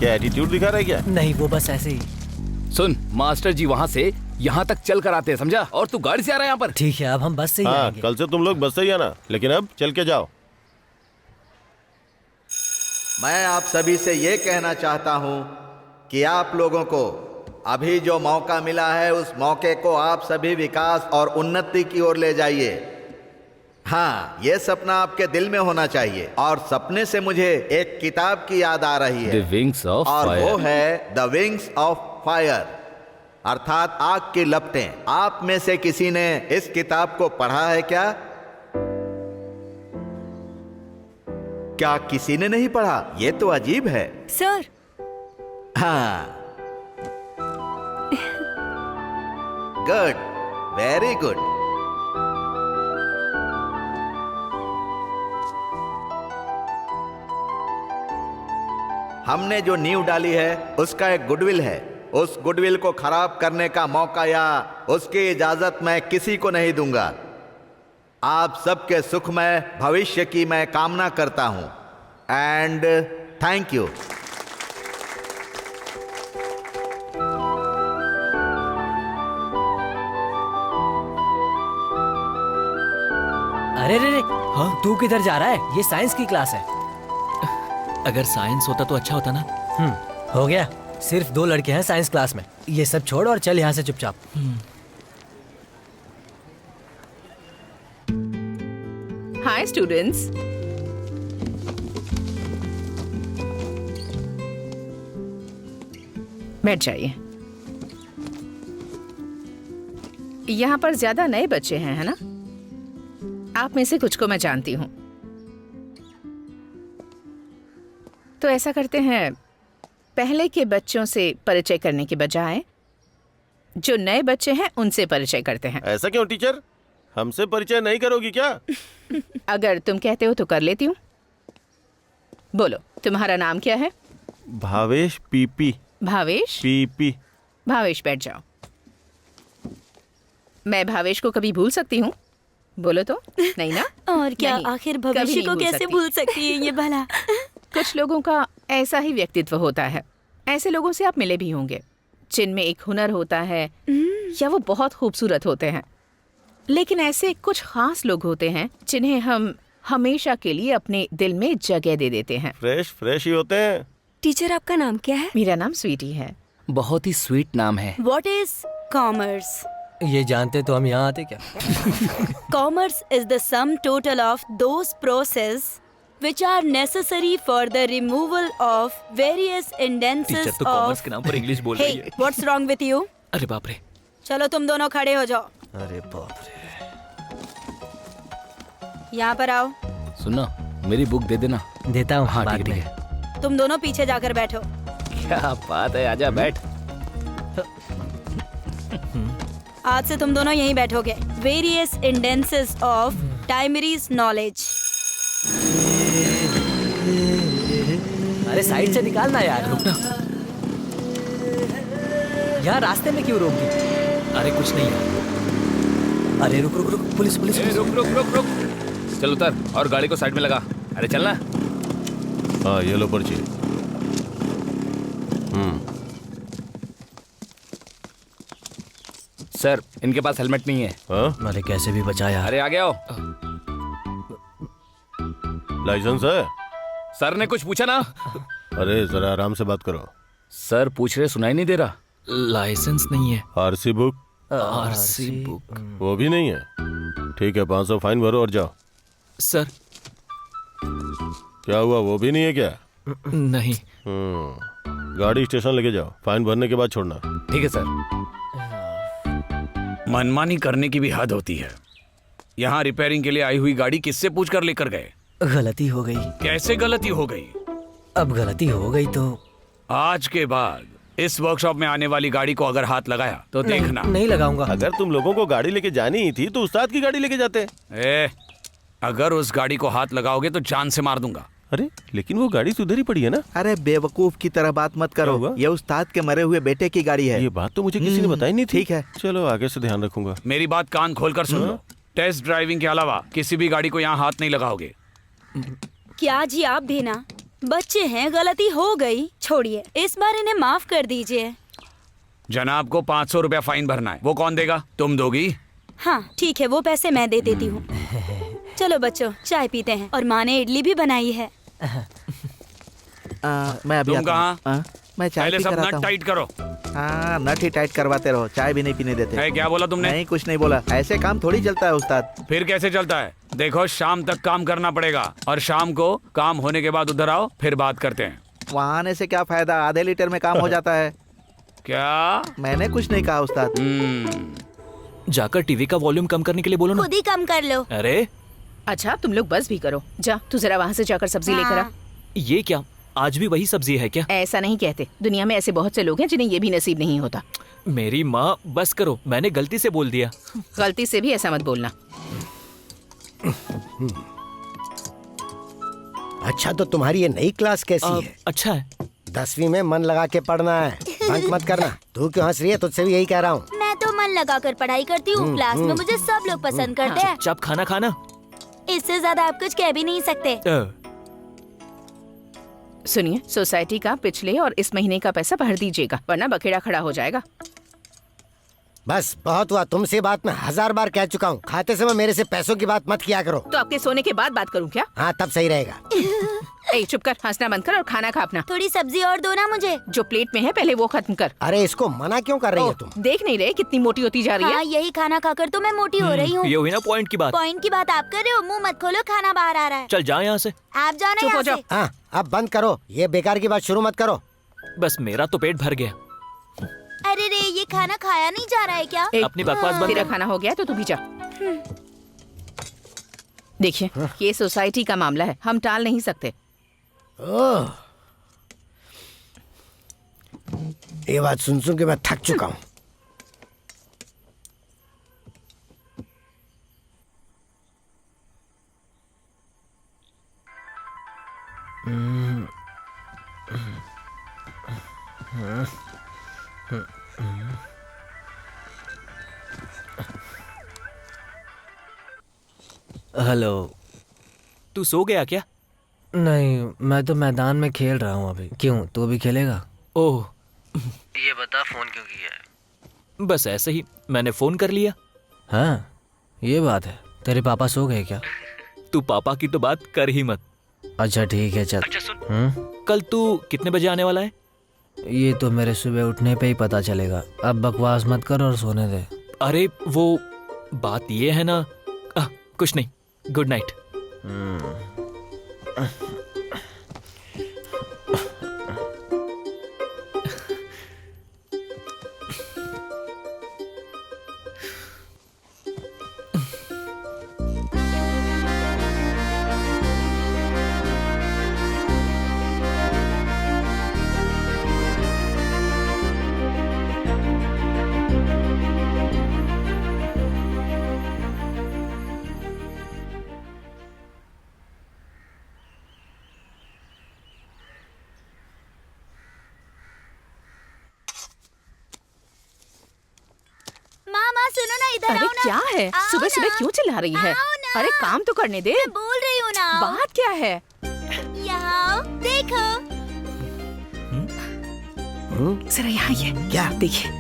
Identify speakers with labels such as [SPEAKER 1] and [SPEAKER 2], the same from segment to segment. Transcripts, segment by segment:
[SPEAKER 1] क्या एटीट्यूड दिखा रहा है क्या?
[SPEAKER 2] नहीं, वो बस ऐसे ही।
[SPEAKER 3] सुन, मास्टर जी वहाँ से यहाँ तक चल कर आते हैं, समझा? और तू गाड़ी से आ रहा है यहाँ पर।
[SPEAKER 2] ठीक है, अब हम बस से ही
[SPEAKER 1] हाँ,
[SPEAKER 2] आएंगे।
[SPEAKER 1] कल से तुम लोग बस से ही आना, लेकिन अब चल के जाओ।
[SPEAKER 4] मैं आप सभी से ये कहना चाहता हूं कि आप लोगों को अभी जो मौका मिला है उस मौके को आप सभी विकास और उन्नति की ओर ले जाइए। हाँ, ये सपना आपके दिल में होना चाहिए। और सपने से मुझे एक किताब की याद आ रही है,
[SPEAKER 3] The Wings of
[SPEAKER 4] और
[SPEAKER 3] Fire।
[SPEAKER 4] वो है द विंग्स ऑफ फायर, अर्थात आग की लपटें। आप में से किसी ने इस किताब को पढ़ा है क्या? क्या किसी ने नहीं पढ़ा? ये तो अजीब है।
[SPEAKER 5] सर,
[SPEAKER 4] हाँ, गुड, वेरी गुड। हमने जो नींव डाली है उसका एक गुडविल है। उस गुडविल को खराब करने का मौका या उसकी इजाजत मैं किसी को नहीं दूंगा। आप सबके सुखमय भविष्य की मैं कामना करता हूं एंड थैंक यू।
[SPEAKER 2] अरे रे रे, हाँ, तू किधर जा रहा है? ये साइंस की क्लास है।
[SPEAKER 6] अगर साइंस होता तो अच्छा होता ना।
[SPEAKER 2] हो गया। सिर्फ 2 लड़के हैं साइंस क्लास में। ये सब छोड़ और चल यहाँ से चुपचाप।
[SPEAKER 7] हाय स्टूडेंट्स, बैठ जाइए। यहाँ पर ज्यादा नए बच्चे हैं, है ना? आप में से कुछ को मैं जानती हूँ। तो ऐसा करते हैं, पहले के बच्चों से परिचय करने के बजाय जो नए बच्चे हैं उनसे परिचय करते हैं।
[SPEAKER 1] ऐसा क्यों टीचर? हमसे परिचय नहीं करोगी क्या?
[SPEAKER 7] अगर तुम कहते हो तो कर लेती हूँ। बोलो, तुम्हारा नाम क्या है?
[SPEAKER 1] भावेश पीपी।
[SPEAKER 7] भावेश?
[SPEAKER 1] पीपी।
[SPEAKER 7] भावेश, बैठ जाओ। मैं भावेश को कभी भूल सकती हूँ? बोलो तो। नहीं ना?
[SPEAKER 5] और क्या,
[SPEAKER 7] नहीं,
[SPEAKER 5] आखिर
[SPEAKER 7] कभी
[SPEAKER 5] भविष्य
[SPEAKER 7] नहीं
[SPEAKER 5] को
[SPEAKER 7] भूल
[SPEAKER 5] कैसे
[SPEAKER 7] सकती।
[SPEAKER 5] भूल सकती है ये भला।
[SPEAKER 7] कुछ लोगों का ऐसा ही व्यक्तित्व होता है। ऐसे लोगों से आप मिले भी होंगे, जिनमें एक हुनर होता है या वो बहुत खूबसूरत होते हैं। लेकिन ऐसे कुछ खास लोग होते हैं जिन्हें हम हमेशा के लिए अपने दिल में जगह दे देते हैं।
[SPEAKER 1] फ्रेश ही होते हैं।
[SPEAKER 5] टीचर, आपका नाम क्या है?
[SPEAKER 7] मेरा नाम स्वीटी है।
[SPEAKER 3] बहुत ही स्वीट नाम है।
[SPEAKER 5] What is commerce?
[SPEAKER 2] ये जानते तो हम यहाँ आते क्या?
[SPEAKER 5] Commerce is the sum total of those processes which are necessary for the removal of various hindrances
[SPEAKER 6] teacher तो
[SPEAKER 5] of...
[SPEAKER 6] कॉमर्स के नाम पर इंग्लिश बोल रही
[SPEAKER 5] Hey,
[SPEAKER 6] है।
[SPEAKER 5] what's wrong with you?
[SPEAKER 6] अरे बाप रे।
[SPEAKER 5] चलो तुम दोनों खड़े हो जाओ।
[SPEAKER 2] अरे बाप रे।
[SPEAKER 5] यहाँ पर आओ।
[SPEAKER 3] सुनना, मेरी बुक दे देना।
[SPEAKER 2] देता हूँ।
[SPEAKER 3] हाँ,
[SPEAKER 2] बाद
[SPEAKER 3] ठीक है,
[SPEAKER 2] में।
[SPEAKER 3] ठीक है।
[SPEAKER 5] तुम दोनों पीछे जाकर बैठो।
[SPEAKER 3] क्या बात है, आजा बैठ।
[SPEAKER 5] आज से तुम दोनों यहीं बैठोगे। Various instances of Timy's knowledge.
[SPEAKER 2] अरे साइड से निकालना यार।
[SPEAKER 6] रुकना।
[SPEAKER 2] यहाँ रास्ते में क्यों रोक दी?
[SPEAKER 6] अरे कुछ नहीं यार।
[SPEAKER 2] अरे रुक रुक रुक, पुलिस पुलिस।
[SPEAKER 3] रुक रुक रुक रुक, चल उतर और गाड़ी को साइड में लगा। अरे चलना।
[SPEAKER 1] हाँ, ये लो पर्ची।
[SPEAKER 3] सर, इनके पास हेलमेट नहीं है।
[SPEAKER 1] हाँ?
[SPEAKER 2] अरे कैसे भी बचा यार।
[SPEAKER 3] अरे आगे आओ।
[SPEAKER 1] लाइसेंस है?
[SPEAKER 3] सर ने कुछ पूछा ना?
[SPEAKER 1] अरे जरा आराम से बात करो।
[SPEAKER 3] सर पूछ रहे, सुनाई नहीं दे रहा।
[SPEAKER 6] लाइसेंस नहीं है।
[SPEAKER 1] RC book?
[SPEAKER 6] आरसी बुक
[SPEAKER 1] वो भी नहीं है। ठीक है, 500 फाइन भरो और जाओ।
[SPEAKER 6] सर।
[SPEAKER 1] क्या हुआ, वो भी नहीं है क्या?
[SPEAKER 6] नहीं।
[SPEAKER 1] गाड़ी स्टेशन लेके जाओ, फाइन भरने के बाद छोड़ना।
[SPEAKER 3] ठीक है सर।
[SPEAKER 8] मनमानी करने की भी हद होती है। यहाँ रिपेयरिंग के लिए आई हुई गाड़ी किससे पूछ कर लेकर गए?
[SPEAKER 2] गलती हो गई।
[SPEAKER 8] कैसे गलती हो गई?
[SPEAKER 2] अब गलती हो गई तो
[SPEAKER 8] आज के बाद इस वर्कशॉप में आने वाली गाड़ी को अगर हाथ लगाया तो देखना।
[SPEAKER 2] नहीं लगाऊंगा।
[SPEAKER 1] अगर तुम लोगों को गाड़ी लेके जानी ही थी तो उस्ताद की गाड़ी लेके जाते।
[SPEAKER 8] अगर उस गाड़ी को हाथ लगाओगे तो जान से मार दूंगा।
[SPEAKER 1] अरे लेकिन वो गाड़ी सुधर ही पड़ी है ना।
[SPEAKER 4] अरे बेवकूफ की तरह बात मत
[SPEAKER 1] क्या
[SPEAKER 4] करो,
[SPEAKER 1] हुआ?
[SPEAKER 4] ये उस्ताद के मरे हुए बेटे की गाड़ी है।
[SPEAKER 1] ये बात तो मुझे किसी ने बताई नहीं थी।
[SPEAKER 4] ठीक है,
[SPEAKER 1] चलो आगे से ध्यान रखूंगा।
[SPEAKER 8] मेरी बात कान खोलकर सुन लो। टेस्ट ड्राइविंग के अलावा किसी भी गाड़ी को यहाँ हाथ नहीं लगाओगे।
[SPEAKER 5] क्या जी आप भी ना? बच्चे हैं, गलती हो गई, छोड़िए, इस बार इन्हें माफ कर दीजिए।
[SPEAKER 8] जनाब को 500 रुपया फाइन भरना है, वो कौन देगा? तुम दोगी?
[SPEAKER 5] हाँ ठीक है, वो पैसे मैं दे देती हूँ। चलो बच्चों, चाय पीते हैं। और माँ ने इडली भी बनाई है।
[SPEAKER 4] मैं अभी
[SPEAKER 8] तुम
[SPEAKER 4] आता हूँ।
[SPEAKER 8] कहाँ?
[SPEAKER 4] मैं चाय
[SPEAKER 8] पहले
[SPEAKER 4] पी
[SPEAKER 8] सब
[SPEAKER 4] कर आता
[SPEAKER 8] नट
[SPEAKER 4] हूँ।
[SPEAKER 8] टाइट करो।
[SPEAKER 4] हाँ, नट ही टाइट करवाते रहो, चाय भी नहीं पीने देते।
[SPEAKER 8] है, क्या बोला तुमने?
[SPEAKER 4] नहीं, कुछ नहीं बोला। ऐसे काम थोड़ी चलता है उस्ताद।
[SPEAKER 8] फिर कैसे चलता है? देखो, शाम तक काम करना पड़ेगा और शाम को काम होने के बाद उधर आओ, फिर बात करते हैं।
[SPEAKER 4] वहाँ आने से क्या फायदा, आधे लीटर में काम हो जाता है।
[SPEAKER 8] क्या?
[SPEAKER 4] मैंने कुछ नहीं कहा उस्ताद।
[SPEAKER 6] जाकर टीवी का वॉल्यूम कम करने के लिए बोलो ना।
[SPEAKER 5] खुद ही कम कर लो।
[SPEAKER 6] अरे
[SPEAKER 7] अच्छा तुम लोग बस भी करो। जा तू जरा वहाँ से जाकर सब्जी लेकर आ।
[SPEAKER 6] ये क्या, आज भी वही सब्जी है क्या?
[SPEAKER 7] ऐसा नहीं कहते, दुनिया में ऐसे बहुत से लोग हैं जिन्हें ये भी नसीब नहीं होता।
[SPEAKER 6] मेरी माँ, बस करो, मैंने गलती से बोल दिया।
[SPEAKER 7] गलती से भी ऐसा मत बोलना।
[SPEAKER 9] अच्छा तो तुम्हारी ये नई क्लास कैसी है?
[SPEAKER 6] अच्छा है।
[SPEAKER 9] 10वीं में मन लगा के पढ़ना है, बंक मत करना। तू क्यों हंस रही है? तुझसे भी यही कह रहा हूँ।
[SPEAKER 5] मैं तो मन लगाकर पढ़ाई करती हूँ, क्लास में मुझे सब लोग पसंद करते हैं।
[SPEAKER 6] चुपचाप खाना खाना।
[SPEAKER 5] इससे ज्यादा आप कुछ कह भी नहीं सकते।
[SPEAKER 7] सुनिए, सोसाइटी का पिछले और इस महीने का पैसा भर दीजिएगा, वरना बखेड़ा खड़ा हो जाएगा।
[SPEAKER 9] बस बहुत हुआ, तुमसे बात मैं 1000 बार कह चुका हूँ। खाते समय मेरे से पैसों की बात मत किया करो।
[SPEAKER 7] तो आपके सोने के बाद बात करूँ क्या?
[SPEAKER 9] हाँ तब सही रहेगा।
[SPEAKER 7] ए चुप कर, हंसना बंद कर और खाना खा अपना।
[SPEAKER 5] थोड़ी सब्जी और दो ना मुझे।
[SPEAKER 7] जो प्लेट में है पहले वो खत्म कर।
[SPEAKER 9] अरे इसको मना क्यों कर रही है तुम?
[SPEAKER 7] देख नहीं रहे कितनी मोटी होती जा रही है?
[SPEAKER 5] हाँ, यही खाना खाकर तो मैं मोटी हो रही हूँ।
[SPEAKER 6] ये हुई ना पॉइंट की बात।
[SPEAKER 5] पॉइंट की बात आप कर रहे हो, मुंह मत खोलो, खाना बाहर आ रहा है।
[SPEAKER 6] चल जाओ यहाँ से।
[SPEAKER 5] आप जाओ ना
[SPEAKER 7] चुप हो
[SPEAKER 5] यहाँ
[SPEAKER 7] जाओ।
[SPEAKER 5] से।
[SPEAKER 9] हाँ अब बंद करो, ये बेकार की बात शुरू मत करो।
[SPEAKER 6] बस मेरा तो पेट भर गया।
[SPEAKER 5] अरे रे, ये खाना खाया नहीं जा रहा है क्या?
[SPEAKER 6] अपनी बकवास बंद
[SPEAKER 7] तेरा
[SPEAKER 6] कर।
[SPEAKER 7] खाना हो गया तो तू भी जा। देखिए, ये सोसाइटी का मामला है, हम टाल नहीं सकते।
[SPEAKER 9] ओह, ये बात सुन सुन के मैं थक चुका हूँ।
[SPEAKER 2] हेलो।
[SPEAKER 6] तू सो गया क्या?
[SPEAKER 2] नहीं, मैं तो मैदान में खेल रहा हूँ अभी। क्यों, तू भी खेलेगा?
[SPEAKER 6] ओह,
[SPEAKER 2] ये बता, फोन क्यों किया है?
[SPEAKER 6] बस ऐसे ही मैंने फोन कर लिया।
[SPEAKER 2] हाँ, ये बात है। तेरे पापा सो गए क्या?
[SPEAKER 6] तू पापा की तो बात कर ही मत।
[SPEAKER 2] अच्छा ठीक है, चल।
[SPEAKER 6] अच्छा सुन, कल तू कितने बजे आने वाला है?
[SPEAKER 2] ये तो मेरे सुबह उठने पे ही पता चलेगा। अब बकवास मत कर और सोने दे।
[SPEAKER 6] अरे वो बात ये है ना, कुछ नहीं, गुड नाइट।
[SPEAKER 5] माँ सुनो ना, इधर
[SPEAKER 7] अरे
[SPEAKER 5] आओ ना।
[SPEAKER 7] क्या है,
[SPEAKER 5] आओ
[SPEAKER 7] सुबह सुबह
[SPEAKER 5] ना।
[SPEAKER 7] क्यों चिल्ला रही है?
[SPEAKER 5] आओ ना।
[SPEAKER 7] अरे काम तो करने दे।
[SPEAKER 5] मैं बोल रही हूँ ना।
[SPEAKER 7] बात क्या है?
[SPEAKER 5] यहाँ आओ, देखो।
[SPEAKER 7] जरा यहाँ ये
[SPEAKER 9] क्या?
[SPEAKER 7] देखिए।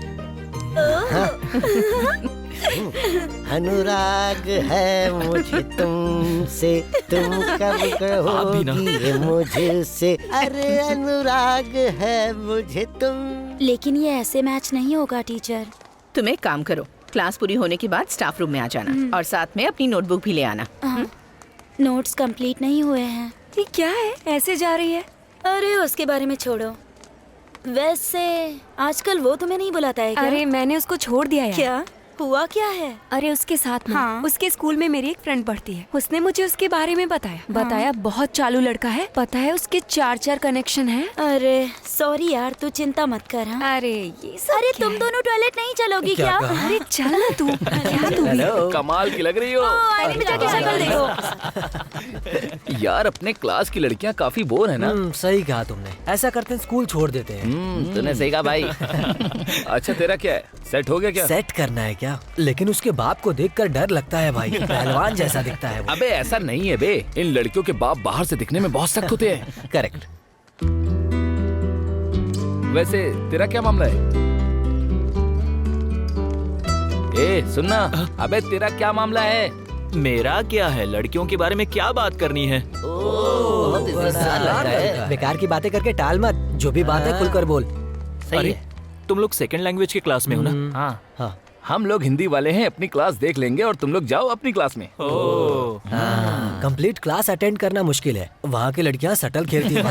[SPEAKER 9] अनुराग है मुझे तुमसे, तुम कब
[SPEAKER 6] आप भी ना।
[SPEAKER 9] कहोगी ये मुझसे। अरे अनुराग है मुझे तुम।
[SPEAKER 5] लेकिन ये ऐसे मैच नहीं होगा टीचर।
[SPEAKER 7] तुम एक काम करो, क्लास पूरी होने के बाद स्टाफ रूम में आ जाना और साथ में अपनी नोटबुक भी ले आना।
[SPEAKER 5] नोट्स कंप्लीट नहीं हुए हैं।
[SPEAKER 10] ये क्या है, ऐसे जा रही है?
[SPEAKER 5] अरे उसके बारे में छोड़ो। वैसे आजकल वो तुम्हें नहीं बुलाता है क्या?
[SPEAKER 10] अरे मैंने उसको छोड़ दिया यार।
[SPEAKER 5] क्या हुआ, क्या है?
[SPEAKER 10] अरे उसके साथ में
[SPEAKER 5] हाँ।
[SPEAKER 10] उसके स्कूल में मेरी एक फ्रेंड पढ़ती है। उसने मुझे उसके बारे में बताया बहुत चालू लड़का है। पता है उसके 4 कनेक्शन है।
[SPEAKER 5] अरे सॉरी यार, तू चिंता मत कर। हाँ?
[SPEAKER 10] अरे ये सब
[SPEAKER 5] अरे
[SPEAKER 10] क्या
[SPEAKER 5] तुम
[SPEAKER 10] है?
[SPEAKER 5] दोनों टॉयलेट नहीं चलोगी क्या?
[SPEAKER 10] अरे चल ना तू। क्या तू भी?
[SPEAKER 3] कमाल की लग रही हो।
[SPEAKER 5] अनिता की शक्ल देखो।
[SPEAKER 3] यार अपने क्लास की लड़कियां काफी बोर है ना।
[SPEAKER 2] सही कहा तुमने। ऐसा करते हैं, स्कूल छोड़ देते हैं।
[SPEAKER 3] तूने सही कहा भाई। अच्छा तेरा क्या है, सेट हो गया क्या?
[SPEAKER 2] सेट करना है क्या? लेकिन उसके बाप को देखकर डर लगता है भाई। पहलवान जैसा दिखता है वो।
[SPEAKER 3] अबे ऐसा नहीं है बे, इन लड़कियों के बाप बाहर से दिखने में बहुत सख्त होते हैं।
[SPEAKER 2] करेक्ट।
[SPEAKER 3] वैसे तेरा क्या मामला है? ए सुनना, अबे तेरा क्या मामला है?
[SPEAKER 6] मेरा क्या है? लड़कियों के बारे में क्या बात करनी है?
[SPEAKER 2] बहुत इज्जतदार लग रहा है। बेकार की बातें करके टाल मत, जो भी बात है खुलकर बोल।
[SPEAKER 6] अरे तुम लोग सेकंड लैंग्वेज के क्लास में हो ना?
[SPEAKER 3] हाँ, हम लोग हिंदी वाले हैं, अपनी क्लास देख लेंगे और तुम लोग जाओ अपनी क्लास में।
[SPEAKER 2] कंप्लीट क्लास अटेंड करना मुश्किल है, वहाँ की लड़कियाँ सटल खेलती हैं।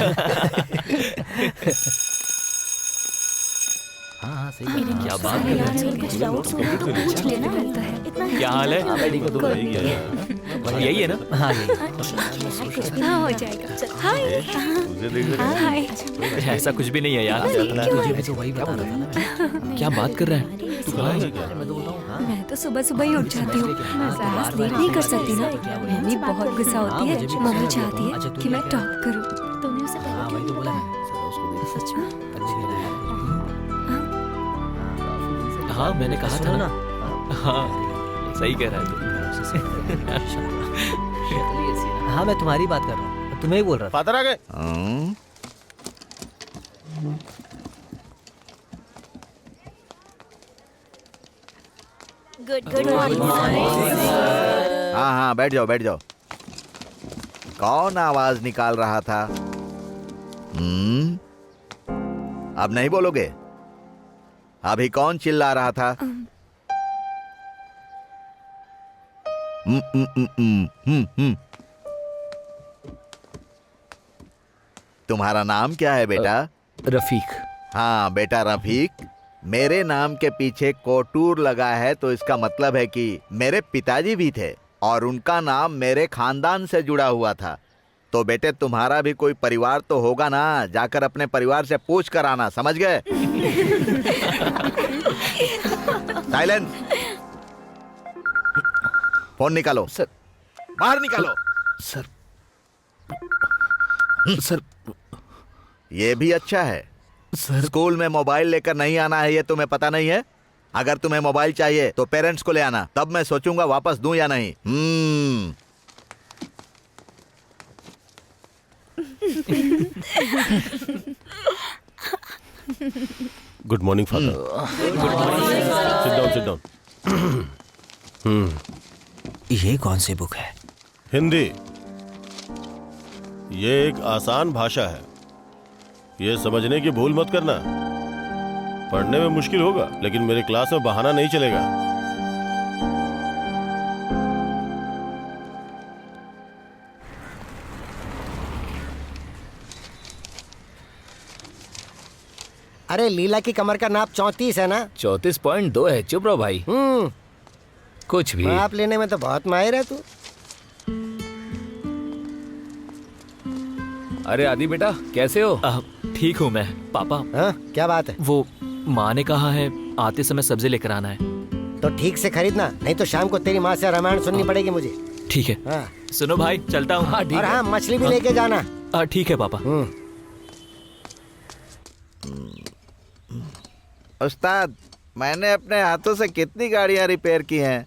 [SPEAKER 3] हाँ सही
[SPEAKER 6] क्या बात कर रहे हैं? क्या हाल है? यही है ना?
[SPEAKER 2] हाँ
[SPEAKER 10] हो जाएगा। हाय हाय।
[SPEAKER 6] ऐसा कुछ भी नहीं है यार।
[SPEAKER 2] तुझे भी तो वही बता रहा था ना।
[SPEAKER 6] क्या बात कर रहा है?
[SPEAKER 10] मैं तो सुबह सुबह ही उठ जाती हूँ। मैं स्लीप नहीं कर सकती ना। मम्मी बहुत गुस्सा होती है। मम्मी चाहती है कि मैं टॉक करूँ। तुमने उसे
[SPEAKER 2] हाँ वही तो बोला।
[SPEAKER 10] सच में?
[SPEAKER 6] हाँ मैंने कहा था ना। हाँ सही कह रहा है तू।
[SPEAKER 2] हाँ मैं तुम्हारी बात कर रहा हूँ, तुम्हें ही बोल रहा था।
[SPEAKER 1] फादर आ गए।
[SPEAKER 5] Good morning.
[SPEAKER 4] हाँ हाँ बैठ जाओ बैठ जाओ। कौन आवाज निकाल रहा था? अब नहीं बोलोगे? अभी कौन चिल्ला रहा था? तुम्हारा नाम क्या है बेटा?
[SPEAKER 3] रफीक।
[SPEAKER 4] हाँ बेटा रफीक, मेरे नाम के पीछे कोटूर लगा है तो इसका मतलब है कि मेरे पिताजी भी थे और उनका नाम मेरे खानदान से जुड़ा हुआ था। तो बेटे तुम्हारा भी कोई परिवार तो होगा ना, जाकर अपने परिवार से पूछ कर आना, समझ गए? साइलेंस। फोन निकालो।
[SPEAKER 3] सर
[SPEAKER 4] बाहर निकालो।
[SPEAKER 3] सर सर
[SPEAKER 4] ये भी अच्छा है।
[SPEAKER 3] सर
[SPEAKER 4] स्कूल में मोबाइल लेकर नहीं आना है, ये तुम्हें पता नहीं है? अगर तुम्हें मोबाइल चाहिए तो पेरेंट्स को ले आना, तब मैं सोचूंगा वापस दूं या नहीं।
[SPEAKER 1] Good morning father. Sit down.
[SPEAKER 2] ये कौन सी बुक है?
[SPEAKER 1] हिंदी। ये एक आसान भाषा है, ये समझने की भूल मत करना। पढ़ने में मुश्किल होगा लेकिन मेरे क्लास में बहाना नहीं चलेगा।
[SPEAKER 9] अरे लीला की कमर का नाप 34 है ना?
[SPEAKER 3] 34.2 है। चुप रहो भाई। कुछ भी।
[SPEAKER 9] नाप लेने में तो बहुत माहिर है तू।
[SPEAKER 3] अरे आदि बेटा कैसे हो?
[SPEAKER 6] ठीक हूँ मैं। पापा
[SPEAKER 9] हाँ क्या बात है?
[SPEAKER 6] वो माँ ने कहा है आते समय सब्जी लेकर आना है।
[SPEAKER 9] तो ठीक से खरीदना, नहीं तो शाम को तेरी माँ से रामायण सुननी पड़ेगी मुझे।
[SPEAKER 6] ठीक है।
[SPEAKER 9] हाँ
[SPEAKER 6] सुनो भाई चलता हूँ।
[SPEAKER 3] हाँ ठीक
[SPEAKER 9] और
[SPEAKER 3] है।
[SPEAKER 9] हाँ मछली भी लेके जाना।
[SPEAKER 6] ठीक है पापा।
[SPEAKER 4] उस्ताद, मैंने अपने हाथों से कितनी गाड़ियां रिपेयर की हैं?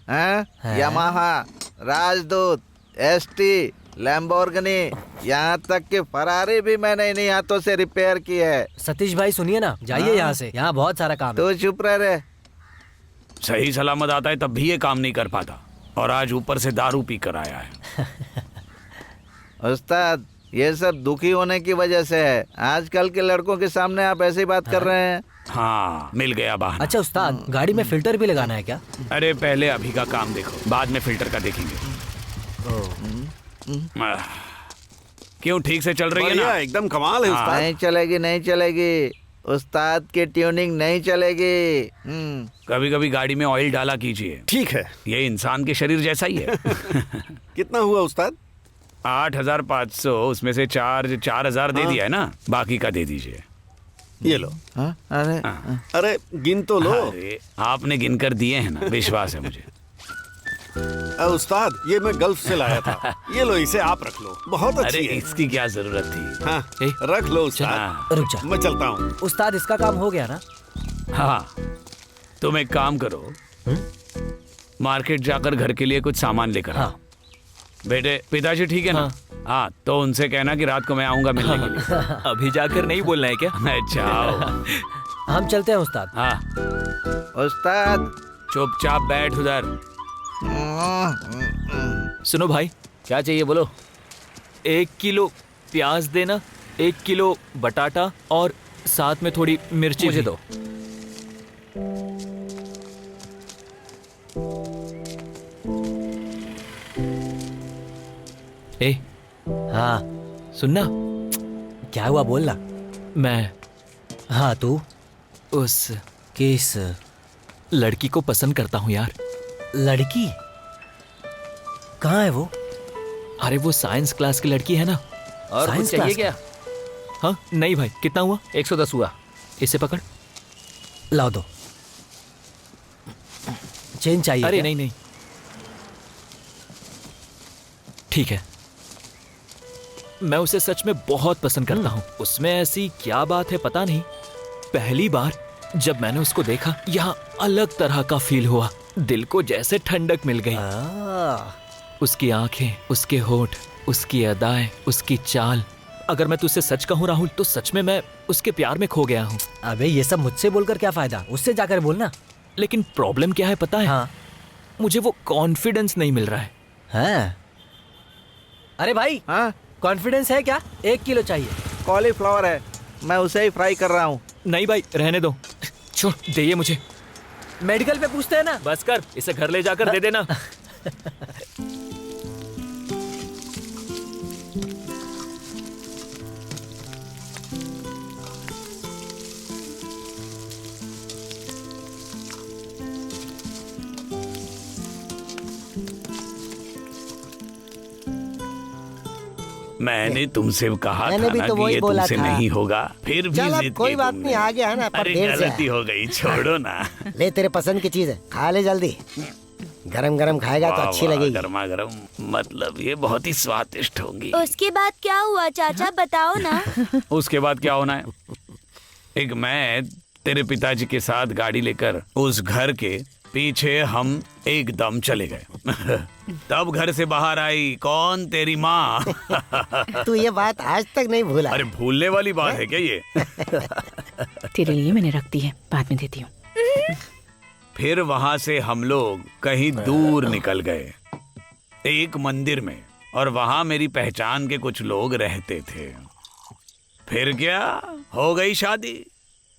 [SPEAKER 4] यामाहा, राजदूत, एसटी, लैम्बोर्गिनी, यहाँ तक कि फरारी भी मैंने इन्हीं हाथों से रिपेयर की है।
[SPEAKER 2] सतीश भाई सुनिए ना, जाइए यहाँ से, यहाँ बहुत सारा काम है।
[SPEAKER 4] तू चुप रहे।
[SPEAKER 8] सही सलामत आता है तब भी ये काम नहीं कर पाता और आज ऊपर से दारू पी कर आया है।
[SPEAKER 4] उस्ताद ये सब दुखी होने की वजह से है। आजकल के लड़कों के सामने आप ऐसी बात कर रहे हैं।
[SPEAKER 8] हाँ मिल गया बहाना।
[SPEAKER 2] अच्छा उस्ताद, गाड़ी में फिल्टर भी लगाना है क्या?
[SPEAKER 8] अरे पहले अभी का काम देखो, बाद में फिल्टर का देखेंगे। क्यों ठीक से चल रही है ना?
[SPEAKER 11] एकदम कमाल है उस्ताद।
[SPEAKER 4] नहीं चलेगी नहीं चलेगी, उस्ताद की ट्यूनिंग नहीं चलेगी।
[SPEAKER 8] कभी कभी गाड़ी में ऑयल डाला कीजिए।
[SPEAKER 11] ठीक है।
[SPEAKER 8] ये इंसान के शरीर जैसा ही है।
[SPEAKER 11] कितना हुआ उस्ताद?
[SPEAKER 8] 8,500, उसमें से चार्ज 4,000 दे दिया है ना, बाकी का दे दीजिए।
[SPEAKER 11] ये लो।
[SPEAKER 4] अरे
[SPEAKER 11] अरे गिन तो लो।
[SPEAKER 8] अरे आपने गिनकर दिए हैं ना, विश्वास है मुझे।
[SPEAKER 11] उस्ताद ये मैं गल्फ से लाया था, ये लो इसे आप रख लो, बहुत
[SPEAKER 8] अरे
[SPEAKER 11] अच्छी है।
[SPEAKER 8] इसकी क्या जरूरत थी?
[SPEAKER 11] हाँ रख लो उस्ताद।
[SPEAKER 2] रुक जा,
[SPEAKER 11] मैं चलता हूँ।
[SPEAKER 2] उस्ताद इसका काम हो गया ना?
[SPEAKER 8] हाँ तुम एक काम करो, मार्केट जाकर घर के लिए कुछ सामान लेकर आओ। बेटे, पिताजी ठीक है ना? हाँ, तो उनसे कहना कि रात को मैं आऊंगा मिलने के लिए।
[SPEAKER 6] अभी जाकर नहीं बोलना है क्या?
[SPEAKER 8] अच्छा आओ।
[SPEAKER 2] हम चलते हैं उस्ताद।
[SPEAKER 8] हाँ
[SPEAKER 4] उस्ताद
[SPEAKER 8] चुपचाप बैठ उधर।
[SPEAKER 6] सुनो भाई,
[SPEAKER 3] क्या चाहिए बोलो।
[SPEAKER 6] 1 किलो प्याज देना, 1 किलो बटाटा और साथ में थोड़ी मिर्ची
[SPEAKER 3] मुझे
[SPEAKER 6] भी।
[SPEAKER 3] दो।
[SPEAKER 6] ए
[SPEAKER 2] हाँ
[SPEAKER 6] सुनना,
[SPEAKER 2] क्या हुआ बोलना।
[SPEAKER 6] मैं
[SPEAKER 2] हाँ तू
[SPEAKER 6] उस
[SPEAKER 2] किस
[SPEAKER 6] लड़की को पसंद करता हूँ यार।
[SPEAKER 2] लड़की? कहाँ है वो?
[SPEAKER 6] अरे वो साइंस क्लास की लड़की है ना।
[SPEAKER 3] और कुछ
[SPEAKER 2] साइंस
[SPEAKER 3] चाहिए
[SPEAKER 2] क्लास
[SPEAKER 3] क्या?
[SPEAKER 6] हाँ नहीं भाई, कितना हुआ?
[SPEAKER 3] 110 हुआ।
[SPEAKER 6] इसे पकड़।
[SPEAKER 2] लाओ दो। चेन चाहिए?
[SPEAKER 6] अरे
[SPEAKER 2] क्या?
[SPEAKER 6] नहीं नहीं, ठीक है। मैं उसे सच में बहुत पसंद करता हूँ। उसमें ऐसी क्या बात है पता नहीं। पहली बार जब मैंने उसको देखा, यहाँ अलग तरह का फील हुआ। दिल को जैसे ठंडक मिल गई। उसकी आंखें, उसके होठ, उसकी अदाएं, उसकी चाल। अगर मैं तुझसे सच कहूँ राहुल, तो सच में मैं उसके प्यार में खो गया हूँ।
[SPEAKER 2] अबे ये सब मुझसे बोलकर क्या फायदा, उससे जाकर बोलना।
[SPEAKER 6] लेकिन प्रॉब्लम क्या है पता है?
[SPEAKER 2] हाँ।
[SPEAKER 6] मुझे वो कॉन्फिडेंस नहीं मिल रहा है।
[SPEAKER 2] हाँ। अरे भाई,
[SPEAKER 4] हाँ
[SPEAKER 2] कॉन्फिडेंस है क्या? 1 किलो चाहिए।
[SPEAKER 4] कॉलीफ्लावर है, मैं उसे ही फ्राई कर रहा हूँ।
[SPEAKER 6] नहीं भाई रहने दो, छोड़ दे ये मुझे।
[SPEAKER 2] मेडिकल पे पूछते हैं ना।
[SPEAKER 6] बस कर, इसे घर ले जाकर दे देना।
[SPEAKER 8] मैंने तुमसे कहा
[SPEAKER 9] मैंने
[SPEAKER 8] था
[SPEAKER 9] भी
[SPEAKER 8] ना
[SPEAKER 9] तो
[SPEAKER 8] कि
[SPEAKER 9] वही
[SPEAKER 8] ये
[SPEAKER 9] बोला
[SPEAKER 8] तुमसे
[SPEAKER 9] था।
[SPEAKER 8] नहीं होगा, फिर भी
[SPEAKER 9] चल अब
[SPEAKER 8] जिद
[SPEAKER 9] कोई
[SPEAKER 8] की
[SPEAKER 9] बात
[SPEAKER 8] तुमने।
[SPEAKER 9] नहीं, आ गया है ना, पर
[SPEAKER 8] अरे
[SPEAKER 9] देर से
[SPEAKER 8] गलती हो गई, छोड़ो ना।
[SPEAKER 9] ले तेरे पसंद की चीज है, खा ले जल्दी। गरम गरम खाएगा तो
[SPEAKER 8] वाह,
[SPEAKER 9] अच्छी
[SPEAKER 8] वाह,
[SPEAKER 9] लगेगी।
[SPEAKER 8] गर्मा गर्म, मतलब ये बहुत ही स्वादिष्ट होंगी।
[SPEAKER 5] उसके बाद क्या हुआ चाचा, बताओ ना।
[SPEAKER 8] उसके बाद क्या होना है? एक मैं तेरे पिताजी के साथ गाड़ी लेकर उस घर के पीछे हम एकदम चले गए। तब घर से बाहर आई कौन? तेरी माँ।
[SPEAKER 9] तू ये बात आज तक नहीं भूला।
[SPEAKER 8] अरे भूलने वाली बात है क्या ये?
[SPEAKER 7] तेरे लिए मैंने रख दी है, बाद में देती हूँ।
[SPEAKER 8] फिर वहां से हम लोग कहीं दूर निकल गए, एक मंदिर में, और वहां मेरी पहचान के कुछ लोग रहते थे। फिर क्या हो गई शादी,